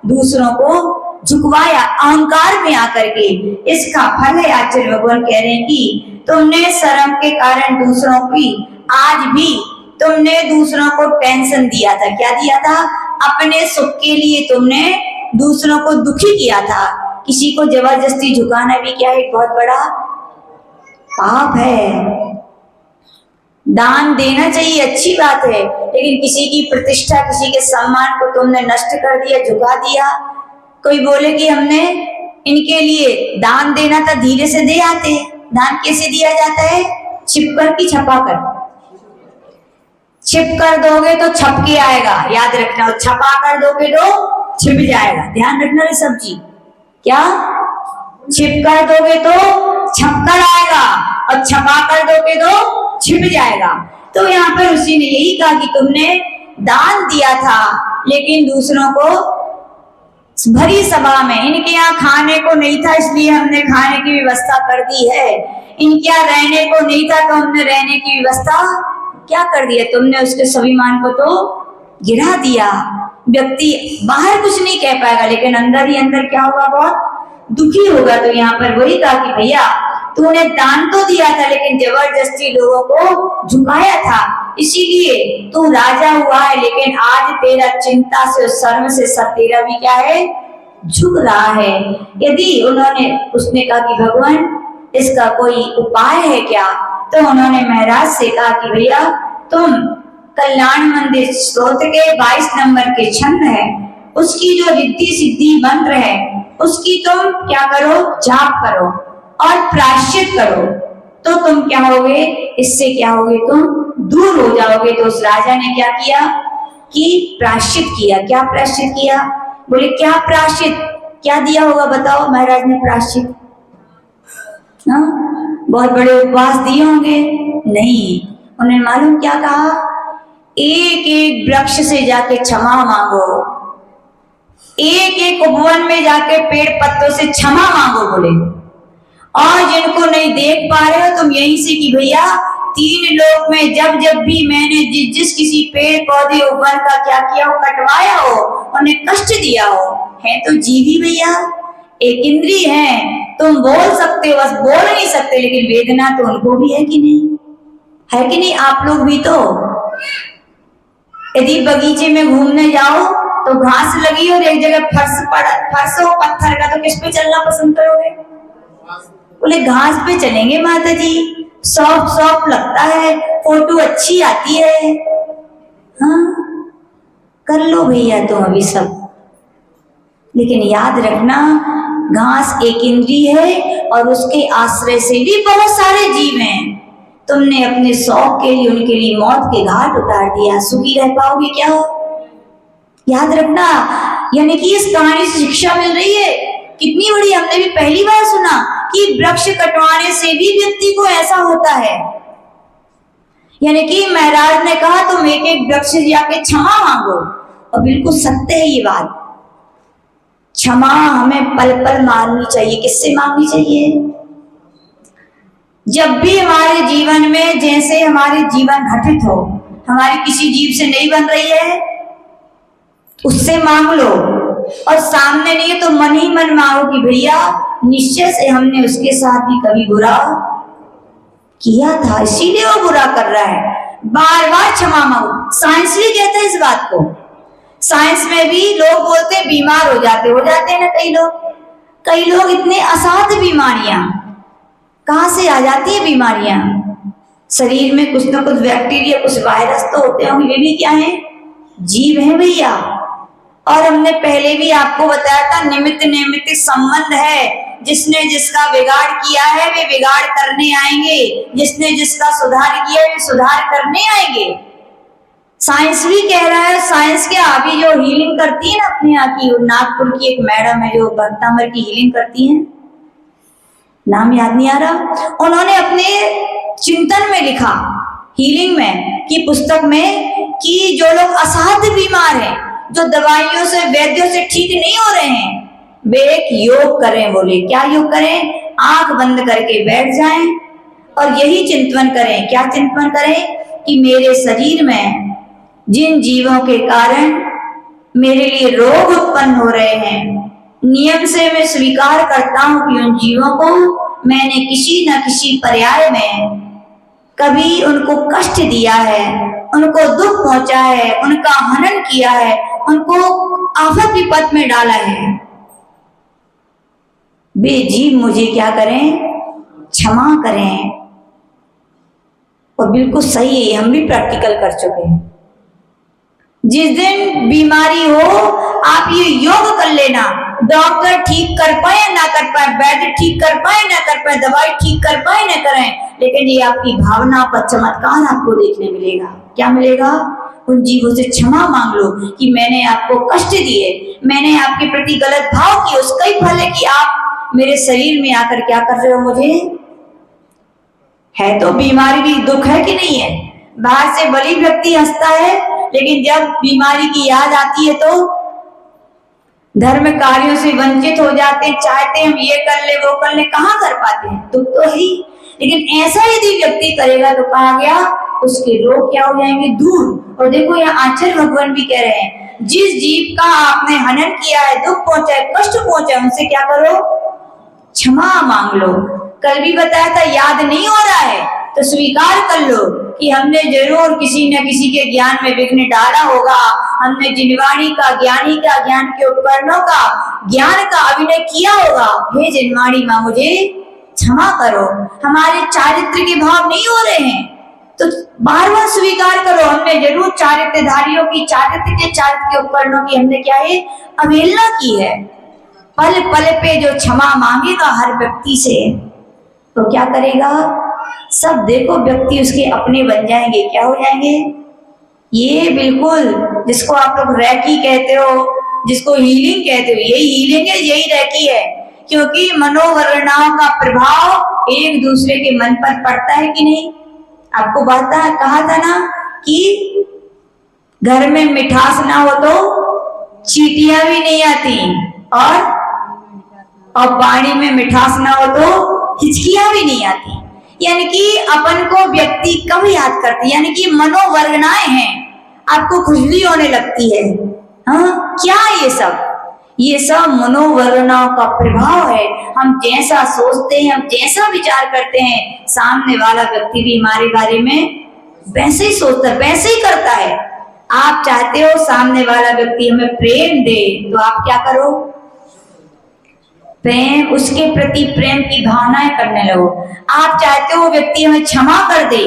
दूसरों को झुकवाया अहंकार में आकर के। इसका फल है, आचार्य भगवान कह रहे हैं कि तुमने शर्म के कारण दूसरों की, आज भी तुमने दूसरों को टेंशन दिया था, क्या दिया था, अपने सुख के लिए तुमने दूसरों को दुखी किया था। किसी को जबरदस्ती झुकाना भी क्या है, बहुत बड़ा पाप है। दान देना चाहिए, अच्छी बात है, लेकिन किसी की प्रतिष्ठा, किसी के सम्मान को तुमने नष्ट कर दिया, झुका दिया। कोई बोले कि हमने इनके लिए दान देना था, धीरे से दे आते। दान कैसे दिया जाता है, छिपकर की छपाकर, छिप कर दोगे तो छप के आएगा, याद रखना, और छपा कर दोगे तो छिप जाएगा, ध्यान रखना रे सब्जी, क्या छिप कर दोगे तो छप कर आएगा, और छपा कर दोगे तो छिप जाएगा। तो यहाँ पर उसी ने यही कहा कि तुमने दान दिया था, लेकिन दूसरों को भरी सभा में, इनके यहाँ खाने को नहीं था इसलिए हमने खाने की व्यवस्था कर दी है, इनके यहाँ रहने को नहीं था तो हमने रहने की व्यवस्था क्या कर दिया, तुमने उसके स्वाभिमान को तो गिरा दिया। व्यक्ति बाहर कुछ नहीं कह पाएगा, लेकिन अंदर ही अंदर क्या होगा, बहुत दुखी होगा। तो यहाँ पर वही कहा कि भैया तूने दान तो दिया था, लेकिन जबरदस्ती लोगों को झुकाया था, इसीलिए तू राजा हुआ है, लेकिन आज तेरा चिंता से, शर्म से सर तेरा भी क्या है, झुक रहा है। यदि उसने कहा कि भगवान इसका कोई उपाय है क्या, तो उन्होंने महाराज से कहा कि भैया तुम कल्याण मंदिर स्तोत्र के 22 नंबर के छंद है, उसकी जो रिद्धि सिद्धि मंत्र है उसकी तुम क्या करो, जाप करो और प्रायश्चित करो, तो तुम क्या होगे, इससे क्या होगे, तुम दूर हो जाओगे। तो उस राजा ने क्या किया कि प्रायश्चित किया। क्या प्रायश्चित किया, बोले क्या प्रायश्चित, क्या दिया होगा बताओ महाराज ने प्रायश्चित, बहुत बड़े उपवास दिए होंगे, नहीं, उन्होंने मालूम क्या कहा, एक एक वृक्ष से जाके क्षमा मांगो, एक एक उपवन में जाके पेड़ पत्तों से क्षमा मांगो बोले, और जिनको नहीं देख पा रहे हो तुम यहीं से कि भैया 3 लोक में जब जब भी मैंने जिस किसी पेड़ पौधे उपवन का क्या किया हो, कटवाया हो, उन्हें कष्ट दिया हो, है तो जीवी भैया, एक इंद्रिय है, तुम बोल सकते हो, बस बोल नहीं सकते, लेकिन वेदना तो उनको भी है कि नहीं, है कि नहीं। आप लोग भी तो यदि बगीचे में घूमने जाओ तो घास लगी और एक जगह फर्श हो पत्थर का, तो किस पे चलना पसंद करोगे, बोले घास पे चलेंगे माता जी, सॉफ्ट सॉफ्ट लगता है, फोटो अच्छी आती है। हाँ कर लो भैया तुम अभी सब, लेकिन याद रखना घास एक इंद्रिय है और उसके आश्रय से भी बहुत सारे जीव हैं। तुमने अपने शौक के लिए उनके लिए मौत के घाट उतार दिया, सुखी रह पाओगे क्या हो, याद रखना। यानी कि इस कहानी से शिक्षा मिल रही है, कितनी बड़ी, हमने भी पहली बार सुना कि वृक्ष कटवाने से भी व्यक्ति को ऐसा होता है। यानी कि महाराज ने कहा तुम एक एक वृक्ष से जाके क्षमा मांगो, और बिल्कुल सत्य है ये बात, क्षमा हमें पल पल मांगनी चाहिए। किससे मांगनी चाहिए, जब भी हमारे जीवन में, जैसे हमारे जीवन घटित हो, हमारी किसी जीव से नहीं बन रही है, उससे मांग लो, और सामने नहीं है तो मन ही मन मांगो कि भैया निश्चय से हमने उसके साथ भी कभी बुरा किया था, इसीलिए वो बुरा कर रहा है, बार बार क्षमा मांगो। साइंस भी कहता है इस बात को। साइंस में भी लोग बोलते हैं बीमार हो जाते हैं ना कई लोग इतने असाध्य बीमारियां कहां से आ जाती है बीमारियां, शरीर में कुछ ना कुछ बैक्टीरिया कुछ वायरस तो होते होंगे, वे भी क्या है, जीव है भैया। और हमने पहले भी आपको बताया था निमित्त नैमित्तिक संबंध है, जिसने जिसका बिगाड़ किया है वे बिगाड़ करने आएंगे, जिसने जिसका सुधार किया है वे सुधार करने आएंगे। साइंस भी कह रहा है, साइंस क्या अभी जो हीलिंग करती है ना अपने यहाँ की, नागपुर की एक मैडम है जो भक्तामर की हीलिंग करती है, नाम याद नहीं आ रहा, उन्होंने अपने चिंतन में लिखा हीलिंग में की पुस्तक में कि जो लोग असाध्य बीमार हैं, जो दवाइयों से वैद्यों से ठीक नहीं हो रहे हैं, वे एक योग करें। बोले क्या योग करें? आंख बंद करके बैठ जाएं और यही चिंतन करें। क्या चिंतन करें? कि मेरे शरीर में जिन जीवों के कारण मेरे लिए रोग उत्पन्न हो रहे हैं, नियम से मैं स्वीकार करता हूं कि उन जीवों को मैंने किसी न किसी पर्याय में कभी उनको कष्ट दिया है, उनको दुख पहुंचा है, उनका हनन किया है, उनको आफत विपत में डाला है। वे जीव मुझे क्या करें? क्षमा करें। और बिल्कुल सही है, हम भी प्रैक्टिकल कर चुके हैं। जिस दिन बीमारी हो आप ये योग कर लेना, डॉक्टर ठीक कर पाए या ना कर पाए, वैद्य ठीक कर पाए ना कर पाए, दवाई ठीक कर पाए ना करें, लेकिन ये आपकी भावना पर चमत्कार आपको देखने मिलेगा। क्या मिलेगा? उन जीवों से क्षमा मांग लो कि मैंने आपको कष्ट दिए, मैंने आपके प्रति गलत भाव किए, उसका ही फल है कि आप मेरे शरीर में आकर क्या कर रहे हो मुझे। है तो बीमारी भी दुख है कि नहीं है? बाहर से भली व्यक्ति हंसता है, लेकिन जब बीमारी की याद आती है तो धर्म कार्यों से वंचित हो जाते हैं, चाहते हैं हम ये कर ले वो कर ले, कहाँ कर पाते हैं, दुख तो है ही। लेकिन ऐसा यदि व्यक्ति करेगा तो कहा गया उसके रोग क्या हो जाएंगे? दूर। और देखो यहाँ आचार्य भगवान भी कह रहे हैं, जिस जीव का आपने हनन किया है, दुख पहुंचा है, कष्ट पहुंचा है, उनसे क्या करो? क्षमा मांग लो। कल भी बताया था, याद नहीं हो रहा है तो स्वीकार कर लो कि हमने जरूर किसी न किसी के ज्ञान में विघ्न डाला होगा, हमने जिनवाणी का, ज्ञानी का, ज्ञान के उपकरणों का, ज्ञान का अभिनय किया होगा। हे जिनवाणी माँ मुझे क्षमा करो, हमारे चारित्र के भाव नहीं हो रहे हैं तो बार बार स्वीकार करो, हमने जरूर चारित्रधारियों की, चारित्र के उपकरणों की हमने क्या है? अवहेलना की है। पल पल पे जो क्षमा मांगेगा हर व्यक्ति से तो क्या करेगा? सब देखो व्यक्ति उसके अपने बन जाएंगे। क्या हो जाएंगे? ये बिल्कुल जिसको आप लोग रैकी कहते हो, जिसको हीलिंग कहते हो, यही हीलिंग है, यही रैकी है। क्योंकि मनोवरणाओं का प्रभाव एक दूसरे के मन पर पड़ता है कि नहीं? आपको कहा था ना कि घर में मिठास ना हो तो चींटियां भी नहीं आती, और पानी में मिठास ना हो तो हिचकियां भी नहीं आती। यानी कि अपन को व्यक्ति कब याद करते, यानी कि मनोवर्गनाएं हैं, आपको खुजली होने लगती है। हाँ, क्या ये सब मनोवर्गनाओं का प्रभाव है। हम जैसा सोचते हैं, हम जैसा विचार करते हैं, सामने वाला व्यक्ति भी हमारे बारे में वैसे ही सोचता है, वैसे ही करता है। आप चाहते हो सामने वाला व्यक्ति हमें प्रेम दे तो आप क्या करो? प्रेम, उसके प्रति प्रेम की भावनाएं करने लगो। आप चाहते हो व्यक्ति हमें क्षमा कर दे,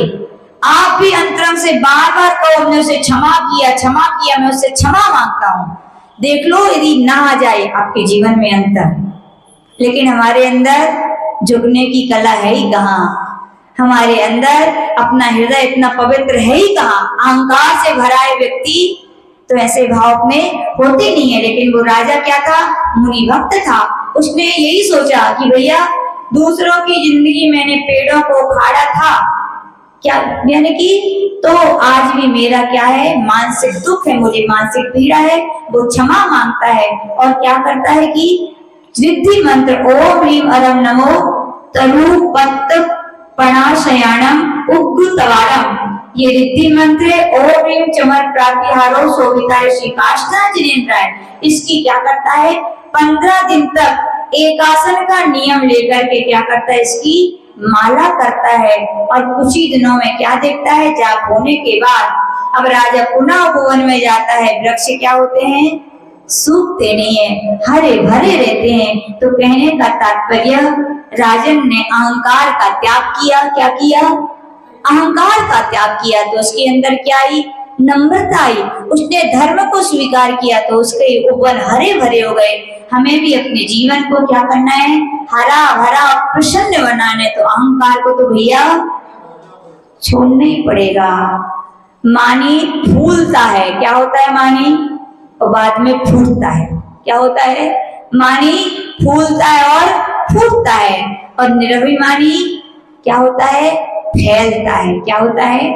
आप भी अंतरंग से बार बार कहो हमने उसे क्षमा किया, मैं उससे क्षमा मांगता हूं। देख लो यदि ना आ जाए आपके जीवन में अंतर, लेकिन हमारे अंदर झुकने की कला है ही कहाँ, हमारे अंदर अपना हृदय इतना पवित्र है ही कहाँ। अहंकार से भरा है व्यक्ति तो ऐसे भाव अपने होते नहीं है। लेकिन वो राजा क्या था? मुनि भक्त था। उसने यही सोचा कि भैया दूसरों की जिंदगी मैंने पेड़ों को उखाड़ा था, क्या यानी कि तो आज भी मेरा क्या है? मानसिक दुख है, मुझे मानसिक पीड़ा है। वो क्षमा मांगता है और क्या करता है कि रिद्धि मंत्र ओम ह्रीम अरम नमो तरुपत्त पणाशयाणम उग्र तवारम, ये रिद्धि मंत्र ओम ह्रीं चमर प्रातिहारो शोभिताय श्री काष्ठा जिनेन्द्राय, इसकी क्या करता है 15 दिन तक एक आसन का नियम लेकर के क्या करता है, इसकी माला करता है। और कुछ ही दिनों में क्या देखता है, जाप होने के बाद अब राजा पुनः उपवन में जाता है, वृक्ष क्या होते हैं, सूखते नहीं है, हरे भरे रहते हैं। तो कहने का तात्पर्य राजन ने अहंकार का त्याग किया। क्या किया, अहंकार का त्याग किया तो उसके अंदर क्या आई, नम्रता आई। उसने धर्म को स्वीकार किया तो उसके उपवन हरे भरे हो गए। हमें भी अपने जीवन को क्या करना है, हरा भरा प्रसन्न बनाना है, तो अहंकार को तो भैया छोड़ना ही पड़ेगा। मानी फूलता है, क्या होता है मानी, और बाद में फूटता है। क्या होता है, मानी फूलता है और फूटता है, और निर्भिमानी क्या होता है, फैलता है। क्या होता है,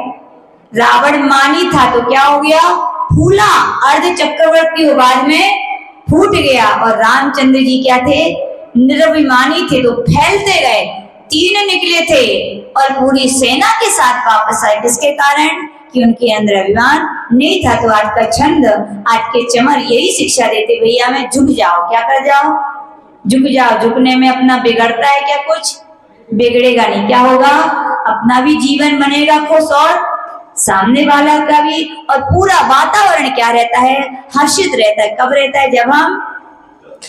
रावण मानी था तो क्या हो गया, फूला, अर्ध चक्रवर्ती हो, बाद में फूट गया। और रामचंद्र जी क्या थे, निर्भिमानी थे तो फैलते गए। 3 निकले थे और पूरी सेना के साथ वापस आए, किसके कारण, कि उनके अंदर अभिमान नहीं था। तो आज का छंद, आज के चमर यही शिक्षा देते, भैया में झुक जाओ। क्या कर जाओ, झुक जाओ। झुकने में अपना बिगड़ता है क्या, कुछ बिगड़ेगा नहीं। क्या होगा, अपना भी जीवन बनेगा खुश और सामने वाला का भी, और पूरा वातावरण क्या रहता है, हर्षित रहता है। कब रहता है, जब हम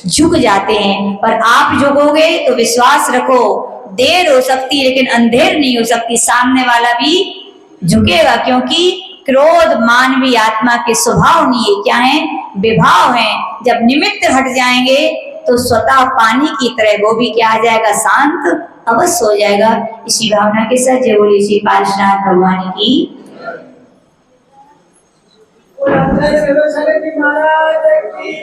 झुक जाते हैं। और आप झुकोगे तो विश्वास रखो, देर हो सकती है लेकिन अंधेर नहीं हो सकती, सामने वाला भी झुकेगा। क्योंकि क्रोध मानवीय आत्मा के स्वभाव नहीं है, क्या है, विभाव है। जब निमित्त हट जाएंगे तो स्वतः पानी की तरह वो भी क्या आ जाएगा, शांत अवश्य हो जाएगा। इसी भावना के साथ जय बोले श्री पार्श्वनाथ भगवान की। महाराज की